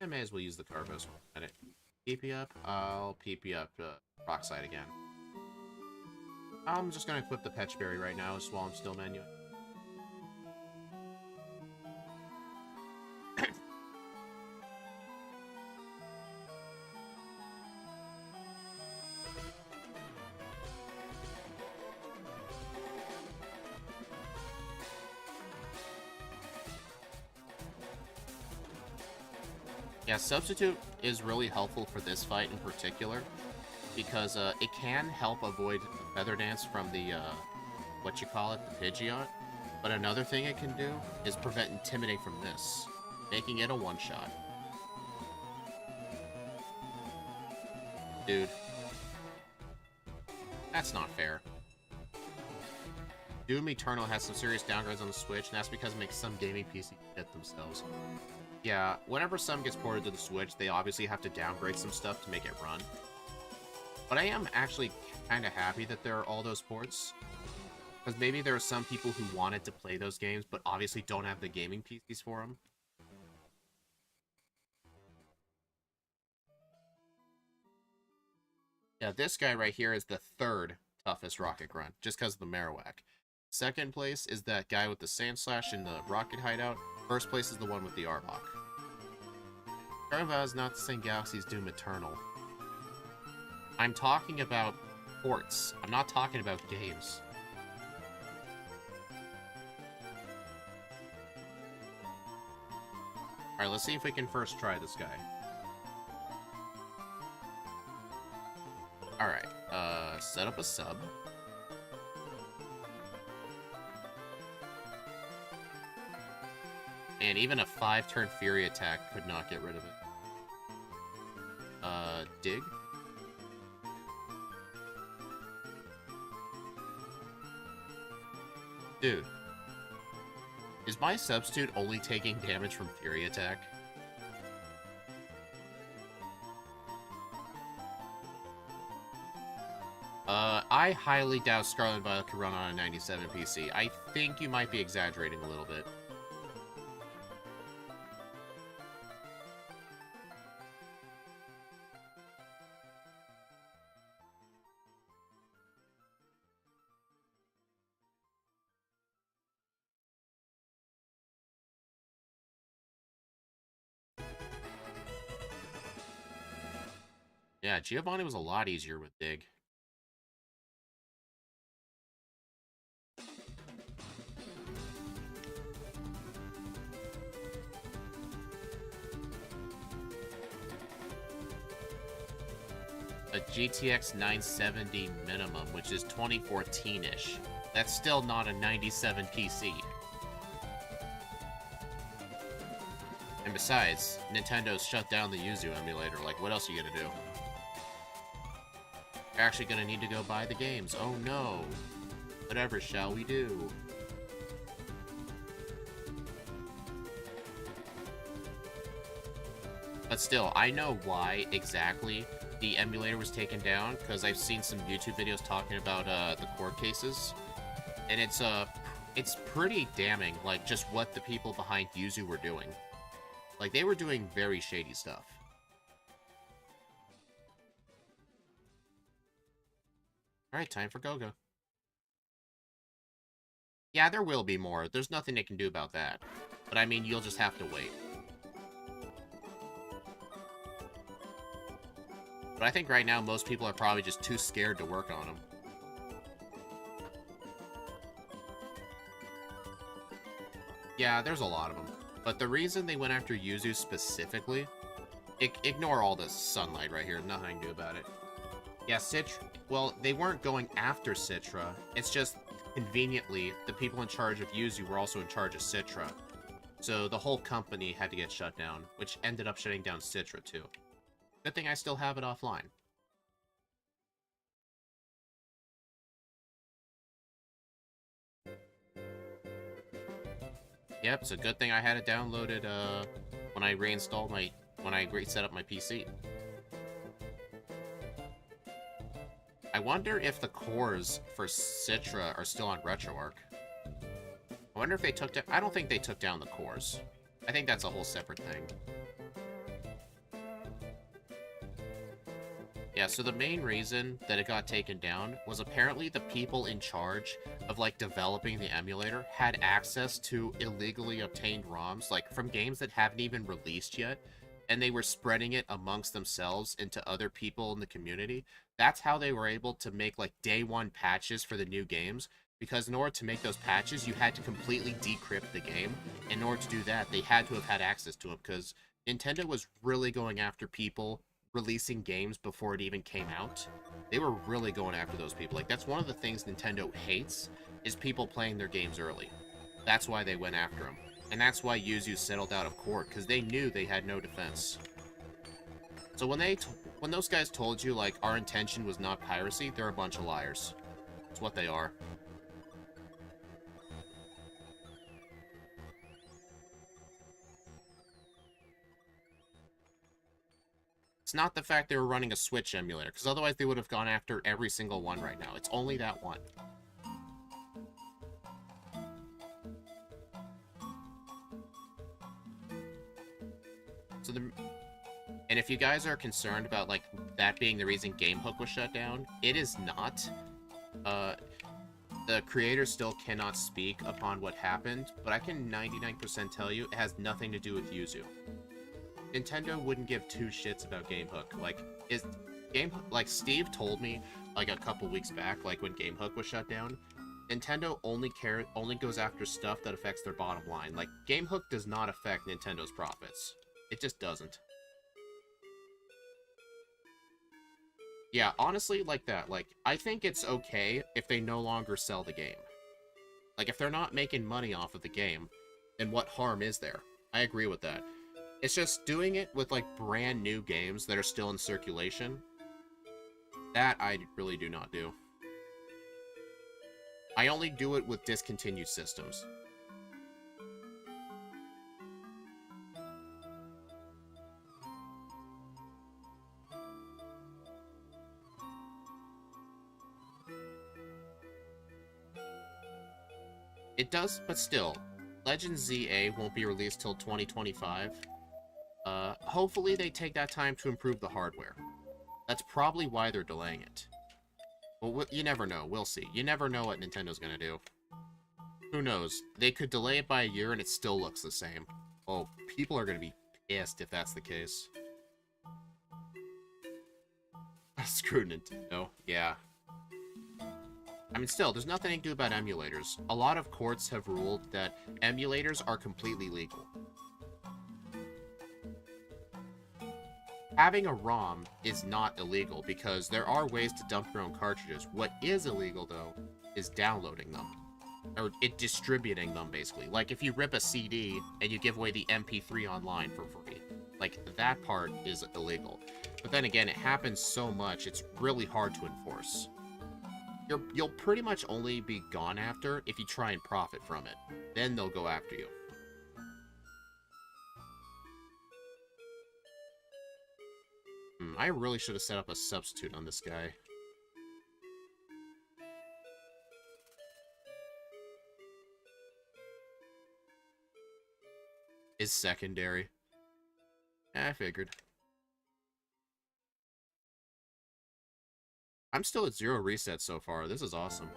I may as well use the Carvos for a minute. PP up, I'll PP up Rockside again. I'm just gonna equip the Petch Berry right now, just while I'm still menuing. Yeah, Substitute is really helpful for this fight in particular, because it can help avoid Feather Dance from the, what you call it, the Pidgeot. But another thing it can do is prevent Intimidate from this, making it a one-shot. Dude. That's not fair. Doom Eternal has some serious downgrades on the Switch, and that's because it makes some gaming PCs hit themselves. Yeah, whenever some gets ported to the Switch, they obviously have to downgrade some stuff to make it run. But I am actually kind of happy that there are all those ports. Because maybe there are some people who wanted to play those games, but obviously don't have the gaming PCs for them. Yeah, this guy right here is the third toughest Rocket Grunt, just because of the Marowak. Second place is that guy with the Sand Slash in the Rocket Hideout. First place is the one with the Arbok. Karava is not the same galaxy as Doom Eternal. I'm talking about ports. I'm not talking about games. Alright, let's see if we can first try this guy. Alright, set up a sub. And even a 5-turn Fury attack could not get rid of it. Dig? Dude. Is my Substitute only taking damage from Fury attack? I highly doubt Scarlet Violet could run on a 97 PC. I think you might be exaggerating a little bit. Yeah, Giovanni was a lot easier with Dig. A GTX 970 minimum, which is 2014-ish. That's still not a 97 PC. And besides, Nintendo's shut down the Yuzu emulator. Like, what else are you gonna do? You're actually gonna need to go buy the games. Oh no. Whatever shall we do? But still, I know why exactly the emulator was taken down, because I've seen some YouTube videos talking about the court cases. And it's pretty damning, like, just what the people behind Yuzu were doing. Like, they were doing very shady stuff. Alright, time for Goga. Yeah, there will be more. There's nothing they can do about that. But I mean, you'll just have to wait. But I think right now, most people are probably just too scared to work on them. Yeah, there's a lot of them. But the reason they went after Yuzu specifically... Ignore all this sunlight right here. Nothing I can do about it. Yeah, Citra... Well, they weren't going after Citra. It's just, conveniently, the people in charge of Yuzu were also in charge of Citra. So the whole company had to get shut down, which ended up shutting down Citra, too. Good thing I still have it offline. Yep, it's a good thing I had it downloaded when I reinstalled when I reset up my PC. I wonder if the cores for Citra are still on RetroArch. I wonder if they took down... I don't think they took down the cores. I think that's a whole separate thing. Yeah, so the main reason that it got taken down was apparently the people in charge of, like, developing the emulator had access to illegally obtained ROMs, like, from games that haven't even released yet, and they were spreading it amongst themselves into other people in the community. That's how they were able to make, like, day one patches for the new games, because in order to make those patches, you had to completely decrypt the game. In order to do that, they had to have had access to them, because Nintendo was really going after people releasing games before it even came out. They were really going after those people. Like, that's one of the things Nintendo hates, is people playing their games early. That's why they went after them. And that's why Yuzu settled out of court, because they knew they had no defense. So when those guys told you, like, our intention was not piracy, they're a bunch of liars. That's what they are. It's not the fact they were running a Switch emulator, because otherwise they would have gone after every single one right now. It's only that one. So and if you guys are concerned about, like, that being the reason GameHook was shut down, it is not. The creator still cannot speak upon what happened, but I can 99% tell you it has nothing to do with Yuzu. Nintendo wouldn't give two shits about GameHook. Like, Steve told me, like, a couple weeks back, like, when GameHook was shut down, Nintendo only goes after stuff that affects their bottom line. Like, GameHook does not affect Nintendo's profits. It just doesn't. Yeah, honestly, like that. Like, I think it's okay if they no longer sell the game. Like, if they're not making money off of the game, then what harm is there? I agree with that. It's just doing it with, like, brand new games that are still in circulation. That I really do not do. I only do it with discontinued systems. It does, but still, Legends ZA won't be released till 2025. Hopefully they take that time to improve the hardware. That's probably why they're delaying it. Well, you never know. We'll see. You never know what Nintendo's gonna do. Who knows? They could delay it by a year and it still looks the same. Oh, people are gonna be pissed if that's the case. Screw Nintendo. Yeah. I mean, still, there's nothing to do about emulators. A lot of courts have ruled that emulators are completely legal. Having a ROM is not illegal because there are ways to dump your own cartridges. What is illegal, though, is downloading them. Or distributing them, basically. Like, if you rip a CD and you give away the MP3 online for free. Like, that part is illegal. But then again, it happens so much, it's really hard to enforce. You'll pretty much only be gone after if you try and profit from it. Then they'll go after you. I really should have set up a substitute on this guy. Is secondary. I figured. I'm still at 0 resets so far. This is awesome.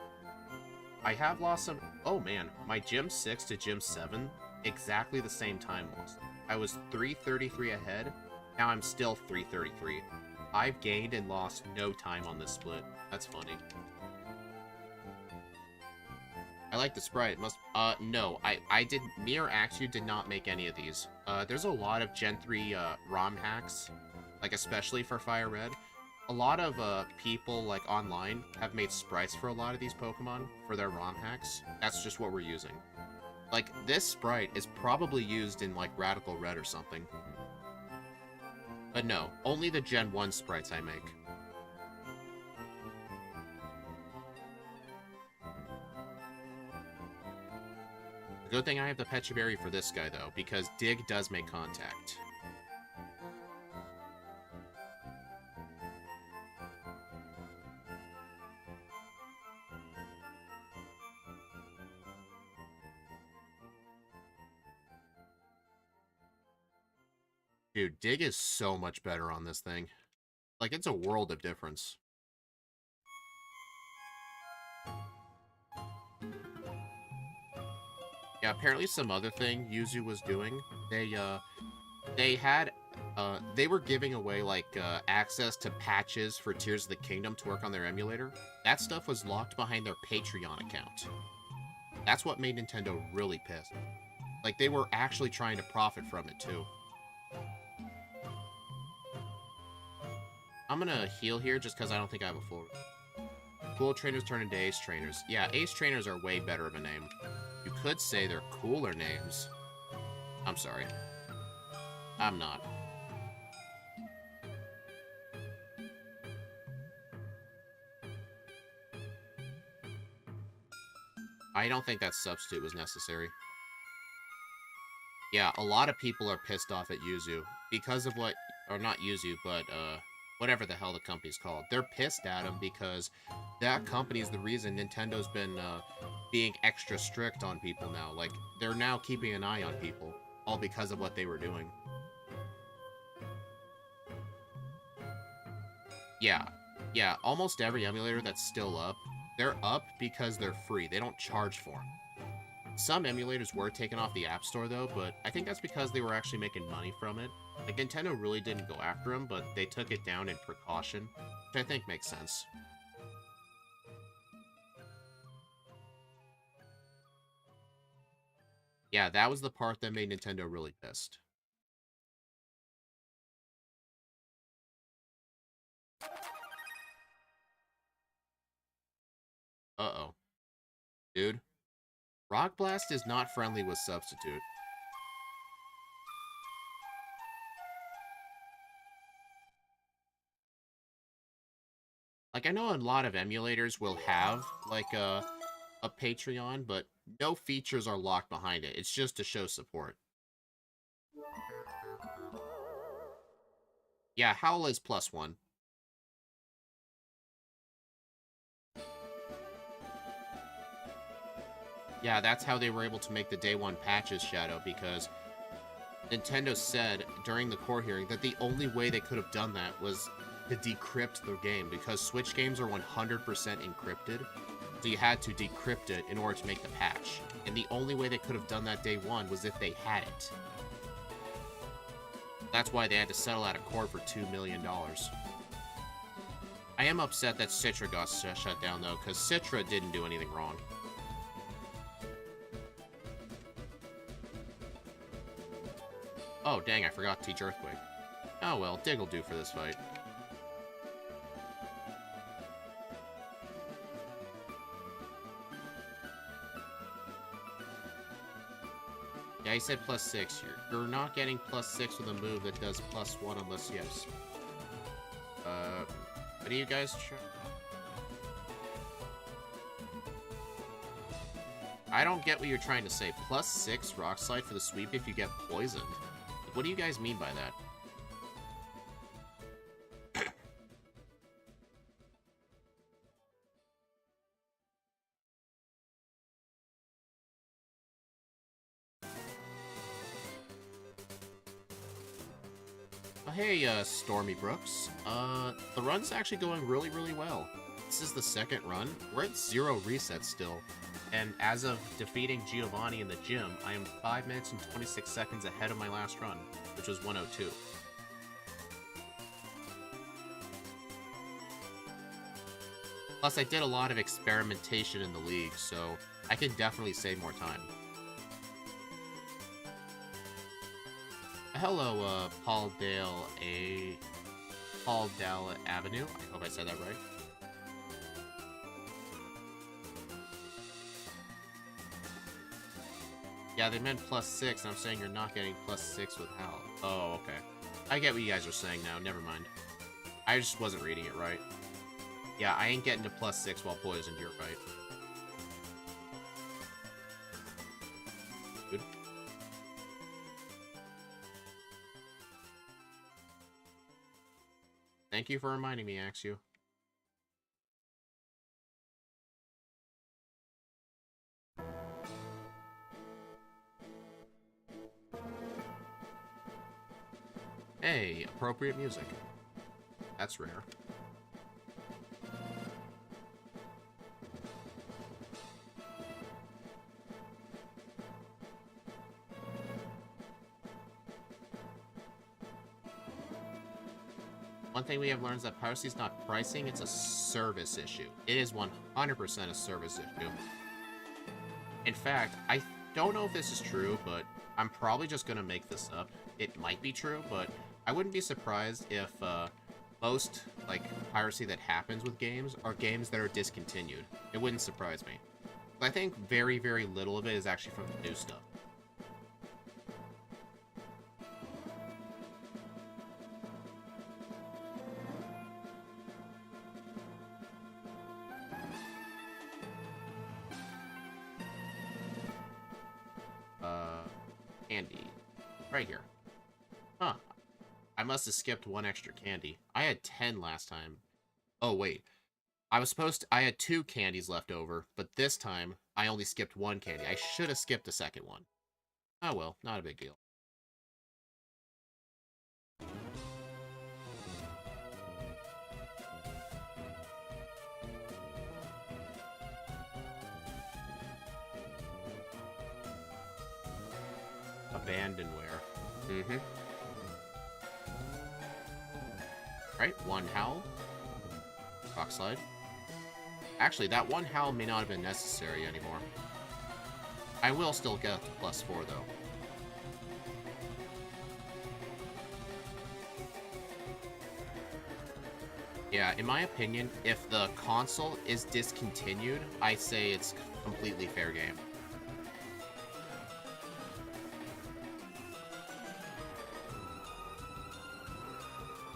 I have lost some... Oh, man. My Gym 6 to Gym 7, exactly the same time loss. I was 333 ahead. Now I'm still 333. I've gained and lost no time on this split. That's funny. I like the sprite. It must... no. I did... Mir actually did not make any of these. There's a lot of Gen 3, ROM hacks. Like, especially for Firered. A lot of, people, like, online have made sprites for a lot of these Pokemon for their ROM hacks. That's just what we're using. Like, this sprite is probably used in, like, Radical Red or something. But no, only the Gen 1 sprites I make. The good thing I have the Pecha Berry for this guy, though, because Dig does make contact. Dude, Dig is so much better on this thing. Like, it's a world of difference. Yeah, apparently some other thing Yuzu was doing, they were giving away, like, access to patches for Tears of the Kingdom to work on their emulator. That stuff was locked behind their Patreon account. That's what made Nintendo really pissed. Like, they were actually trying to profit from it, too. I'm gonna heal here just because I don't think I have a full... Cool trainers turn into ace trainers. Yeah, ace trainers are way better of a name. You could say they're cooler names. I'm sorry. I'm not. I don't think that substitute was necessary. Yeah, a lot of people are pissed off at Yuzu because of what... Or not Yuzu, but, whatever the hell the company's called. They're pissed at him because that company is the reason Nintendo's been, being extra strict on people now. Like, they're now keeping an eye on people, all because of what they were doing. Yeah, almost every emulator that's still up, they're up because they're free. They don't charge for them. Some emulators were taken off the App Store, though, but I think that's because they were actually making money from it. Like, Nintendo really didn't go after them, but they took it down in precaution, which I think makes sense. Yeah, that was the part that made Nintendo really pissed. Uh-oh. Dude. Rock Blast is not friendly with Substitute. Like, I know a lot of emulators will have, like, a Patreon, but no features are locked behind it. It's just to show support. Yeah, Howl is +1. Yeah, that's how they were able to make the day one patches, Shadow, because Nintendo said during the court hearing that the only way they could have done that was to decrypt the game, because Switch games are 100% encrypted, so you had to decrypt it in order to make the patch. And the only way they could have done that day one was if they had it. That's why they had to settle out of court for $2 million. I am upset that Citra got shut down, though, because Citra didn't do anything wrong. Oh, dang, I forgot to teach Earthquake. Oh well, Dig will do for this fight. Yeah, he said +6. You're not getting +6 with a move that does +1 unless yes. What do you guys try? I don't get what you're trying to say. +6 Rock Slide for the sweep if you get poisoned. What do you guys mean by that? Oh, hey, Stormy Brooks. The run's actually going really, really well. This is the second run. We're at 0 resets still. And as of defeating Giovanni in the gym, I am 5 minutes and 26 seconds ahead of my last run, which was 1:02. Plus, I did a lot of experimentation in the league, so I can definitely save more time. Hello, Paul Dale Avenue. I hope I said that right. Yeah, they meant +6, and I'm saying you're not getting +6 with Hal. Oh, okay. I get what you guys are saying now, never mind. I just wasn't reading it right. Yeah, I ain't getting to +6 while poisoned, you're right. Good. Thank you for reminding me, Axu. Hey, appropriate music. That's rare. One thing we have learned is that piracy is not pricing, it's a service issue. It is 100% a service issue. In fact, I don't know if this is true, but I'm probably just gonna make this up. It might be true, but I wouldn't be surprised if most like piracy that happens with games are games that are discontinued. It wouldn't surprise me. I think very, very little of it is actually from the new stuff. Candy. Right here. Huh. I must have skipped one extra candy. I had 10 last time. Oh, wait. I had 2 candies left over, but this time, I only skipped 1 candy. I should have skipped the second one. Oh well, not a big deal. Abandonware. Mm-hmm. Right, 1 howl. Rock slide. Actually, that 1 howl may not have been necessary anymore. I will still get the +4, though. Yeah, in my opinion, if the console is discontinued, I say it's completely fair game.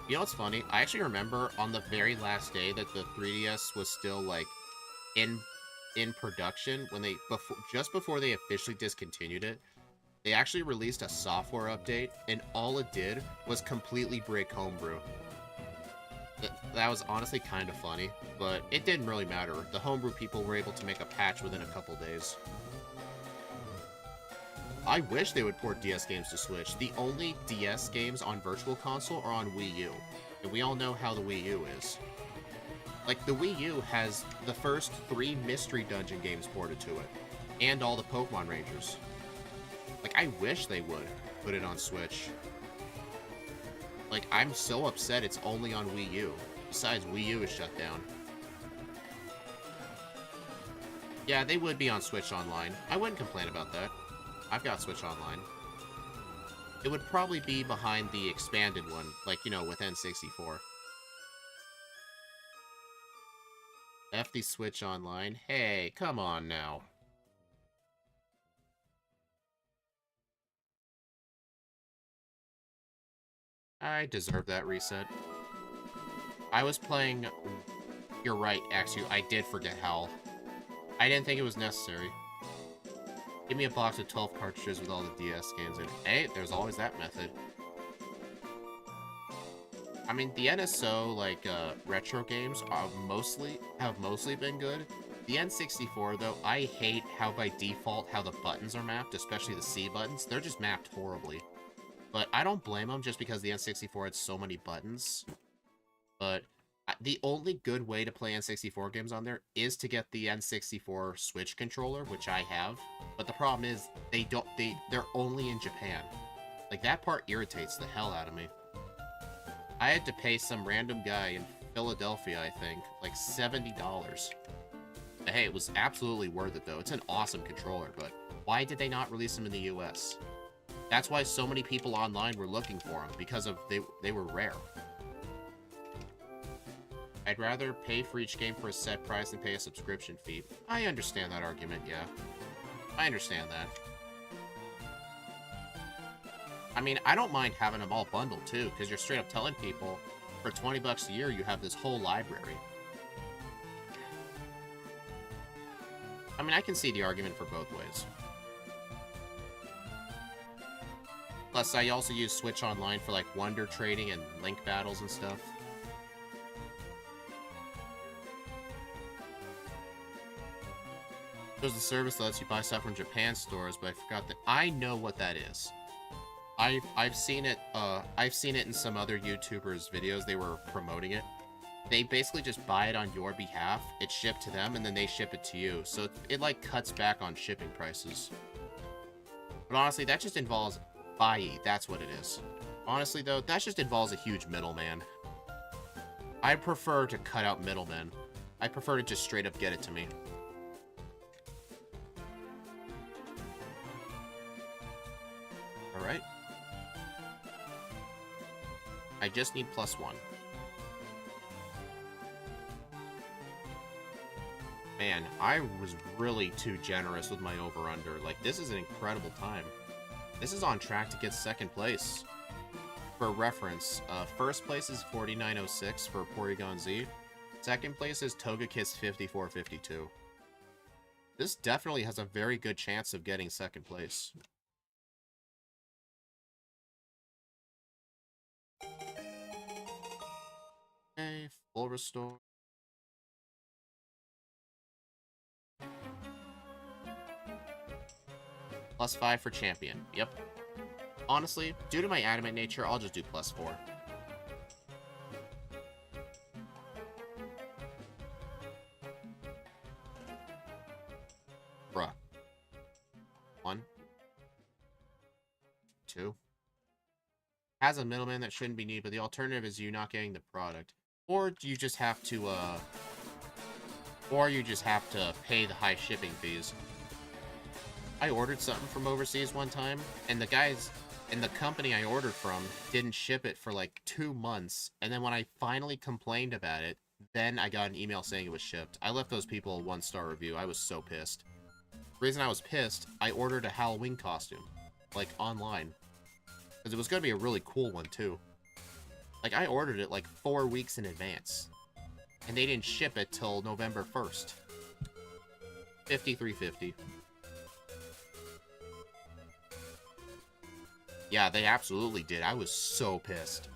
You know what's funny? I actually remember on the very last day that the 3DS was still, like, in production, when they, just before they officially discontinued it, they actually released a software update, and all it did was completely break homebrew. That was honestly kind of funny, but it didn't really matter. The homebrew people were able to make a patch within a couple days. I wish they would port DS games to Switch. The only DS games on Virtual Console are on Wii U, and we all know how the Wii U is. Like, the Wii U has the first 3 Mystery Dungeon games ported to it, and all the Pokemon Rangers. Like, I wish they would put it on Switch. Like, I'm so upset it's only on Wii U. Besides, Wii U is shut down. Yeah, they would be on Switch Online. I wouldn't complain about that. I've got Switch Online. It would probably be behind the expanded one, like, you know, with N64. F the Switch Online. Hey, come on now. I deserve that reset. I was playing... You're right, Axu, I did forget Howl. I didn't think it was necessary. Give me a box of 12 cartridges with all the DS games in it. Hey, there's always that method. I mean, the NSO, like, retro games have mostly been good. The N64, though, I hate how by default how the buttons are mapped, especially the C buttons. They're just mapped horribly. But I don't blame them just because the N64 had so many buttons. But the only good way to play N64 games on there is to get the N64 Switch controller, which I have. But the problem is, they're only in Japan. Like, that part irritates the hell out of me. I had to pay some random guy in Philadelphia, I think, like $70. But hey, it was absolutely worth it, though. It's an awesome controller, but why did they not release them in the US? That's why so many people online were looking for them, because of they were rare. I'd rather pay for each game for a set price than pay a subscription fee. I understand that argument, yeah. I understand that. I mean, I don't mind having them all bundled, too, because you're straight up telling people, for 20 bucks a year, you have this whole library. I mean, I can see the argument for both ways. Plus, I also use Switch Online for, like, Wonder Trading and Link battles and stuff. There's a service that lets you buy stuff from Japan stores, but I forgot that. I know what that is. I've seen it. I've seen it in some other YouTubers' videos. They were promoting it. They basically just buy it on your behalf. It's shipped to them, and then they ship it to you. So it like cuts back on shipping prices. But honestly, that just involves buy. That's what it is. Honestly, though, that just involves a huge middleman. I prefer to cut out middlemen. I prefer to just straight up get it to me. Alright. I just need +1. Man, I was really too generous with my over-under. Like, this is an incredible time. This is on track to get second place. For reference, first place is 49.06 for Porygon Z. Second place is Togekiss 54.52. This definitely has a very good chance of getting second place. Okay, full restore. +5 for champion. Yep. Honestly, due to my adamant nature, I'll just do +4. Bruh. 1. 2. Has a middleman that shouldn't be needed, but the alternative is you not getting the product. Or you just have to, pay the high shipping fees. I ordered something from overseas one time, and the guys in the company I ordered from didn't ship it for like 2 months, and then when I finally complained about it, then I got an email saying it was shipped. I left those people a 1-star review. I was so pissed. The reason I was pissed, I ordered a Halloween costume, like, online. Because it was going to be a really cool one, too. Like, I ordered it, like, 4 weeks in advance. And they didn't ship it till November 1st. $53.50. Yeah, they absolutely did. I was so pissed.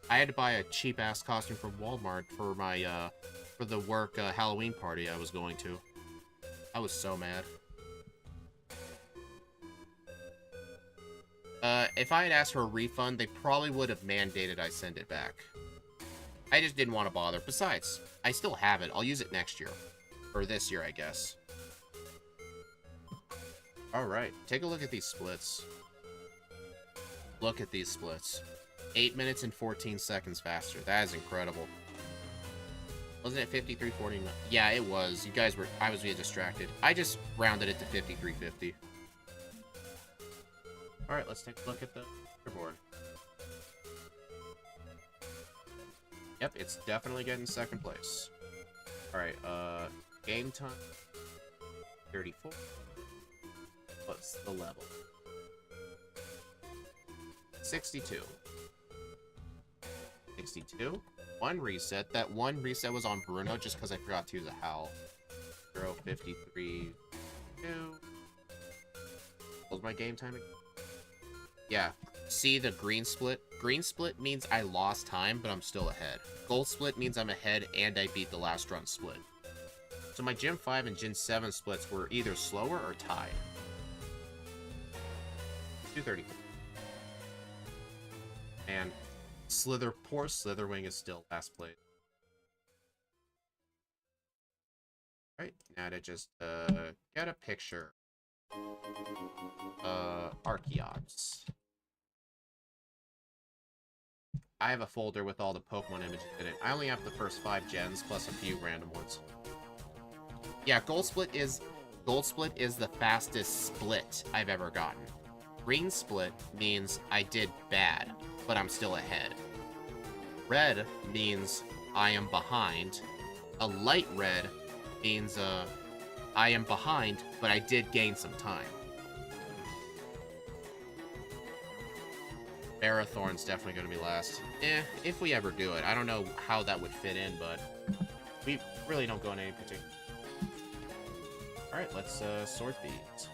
I had to buy a cheap-ass costume from Walmart for my, for the work Halloween party I was going to. I was so mad. If I had asked for a refund, they probably would have mandated I send it back. I just didn't want to bother. Besides, I still have it. I'll use it next year. Or this year, I guess. Alright, take a look at these splits. Look at these splits. 8 minutes and 14 seconds faster. That is incredible. Wasn't it 53.49? Yeah, it was. You guys were... I was being distracted. I just rounded it to 53.50. Alright, let's take a look at the leaderboard. Yep, it's definitely getting second place. Alright, game time. 34. What's the level? 62. 62. One reset. That one reset was on Bruno just because I forgot to use a howl. 0.53. 2. What was my game time again? Yeah. See the green split? Green split means I lost time, but I'm still ahead. Gold split means I'm ahead and I beat the last run split. So my Gen 5 and Gen 7 splits were either slower or tied. 230. And poor Slitherwing is still last place. Right, now to just get a picture. Archeops. I have a folder with all the Pokemon images in it. I only have the first 5 gens plus a few random ones. Yeah, Gold Split is the fastest split I've ever gotten. Green Split means I did bad, but I'm still ahead. Red means I am behind. A light red means I am behind, but I did gain some time. Marathorn's definitely going to be last. If we ever do it. I don't know how that would fit in, but we really don't go in any particular. Alright, let's sort these.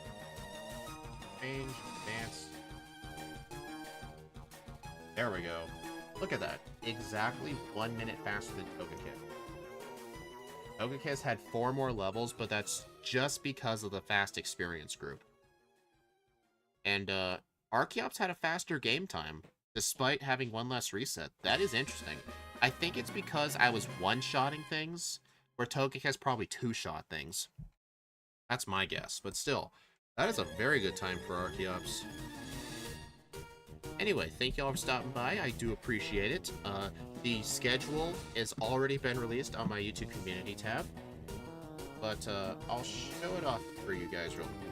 Change, advance. There we go. Look at that. Exactly 1 minute faster than Togekiss. Togekiss had 4 more levels, but that's just because of the fast experience group. And, Archeops had a faster game time, despite having 1 less reset. That is interesting. I think it's because I was one-shotting things, where Togekiss probably two-shot things. That's my guess, but still, that is a very good time for Archeops. Anyway, thank you all for stopping by. I do appreciate it. The schedule has already been released on my YouTube community tab, but I'll show it off for you guys real quick.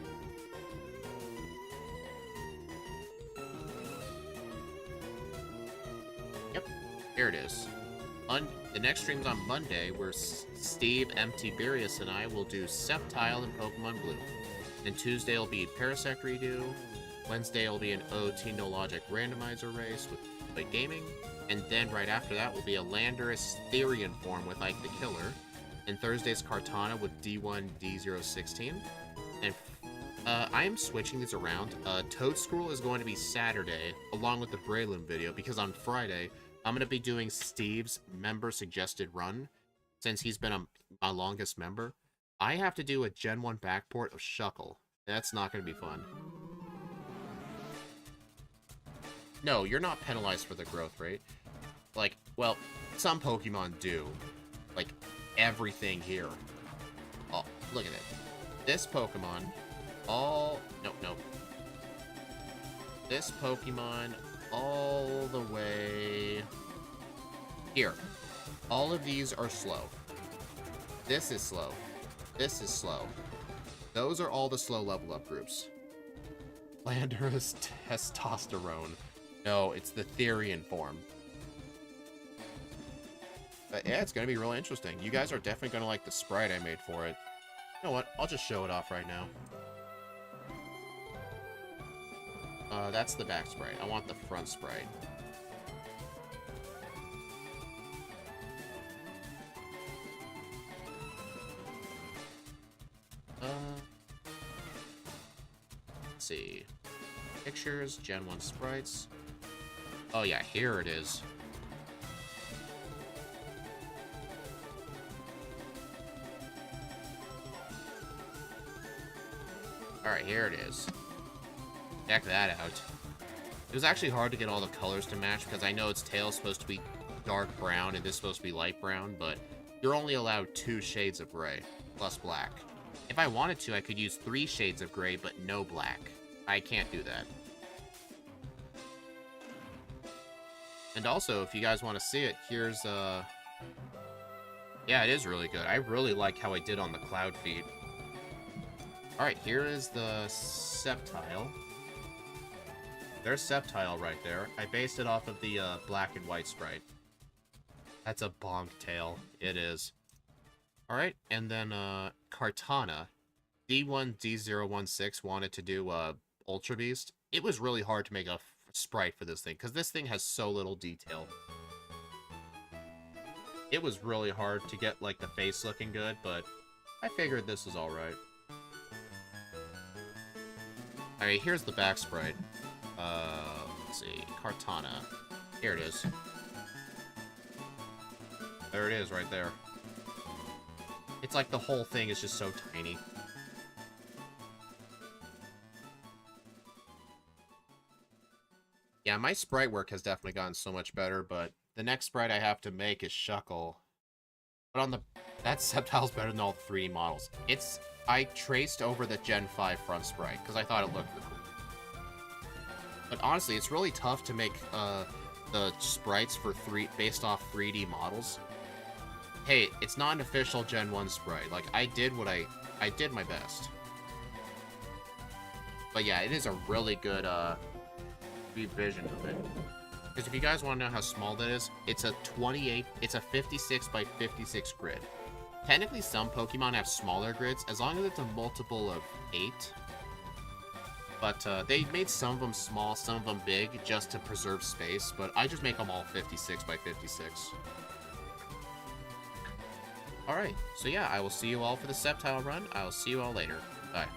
Here it is. The next stream's on Monday, where Steve, MT Barius, and I will do Sceptile and Pokemon Blue. Then Tuesday will be Parasect Redo. Wednesday will be an OT No Logic randomizer race with Play Gaming. And then right after that will be a Landorus Therian form with Ike the Killer. And Thursday's Kartana with D1 D016. And I'm switching these around. Toadstool is going to be Saturday, along with the Braylon video, because on Friday, I'm going to be doing Steve's member-suggested run, since he's been my longest member. I have to do a Gen 1 backport of Shuckle. That's not going to be fun. No, you're not penalized for the growth rate. Like, well, some Pokemon do. Like, everything here. Oh, look at it. This Pokemon, nope. This Pokemon all the way here. All of these are slow. This is slow. This is slow. Those are all the slow level up groups. Landorus Testosterone. No, it's the Therian form. But yeah, it's going to be really interesting. You guys are definitely going to like the sprite I made for it. You know what? I'll just show it off right now. That's the back sprite. I want the front sprite. Let's see. Pictures, Gen 1 sprites. Oh yeah, here it is. Alright, here it is. Check that out. It was actually hard to get all the colors to match, because I know its tail is supposed to be dark brown and this is supposed to be light brown, but you're only allowed 2 shades of gray, plus black. If I wanted to, I could use 3 shades of gray, but no black. I can't do that. And also, if you guys want to see it, here's, yeah, it is really good. I really like how I did on the cloud feed. Alright, here is the Sceptile. There's Sceptile right there. I based it off of the black and white sprite. That's a bonked tail. It is. Alright, and then Kartana. D1 D016 wanted to do Ultra Beast. It was really hard to make a sprite for this thing, because this thing has so little detail. It was really hard to get like the face looking good, but I figured this is alright. Alright, here's the back sprite. Let's see, Kartana. Here it is. There it is, right there. It's like the whole thing is just so tiny. Yeah, my sprite work has definitely gotten so much better, but the next sprite I have to make is Shuckle. But on the... that Sceptile's better than all 3 models. I traced over the Gen 5 front sprite, because I thought it looked cool. But honestly, it's really tough to make the sprites for based off 3D models. Hey, it's not an official Gen 1 sprite. Like, I did my best. But yeah, it is a really good revision of it. Because if you guys want to know how small that is, it's a 56 by 56 grid. Technically, some Pokemon have smaller grids, as long as it's a multiple of 8. But they made some of them small, some of them big, just to preserve space. But I just make them all 56 by 56. Alright, so yeah, I will see you all for the Sceptile run. I will see you all later. Bye.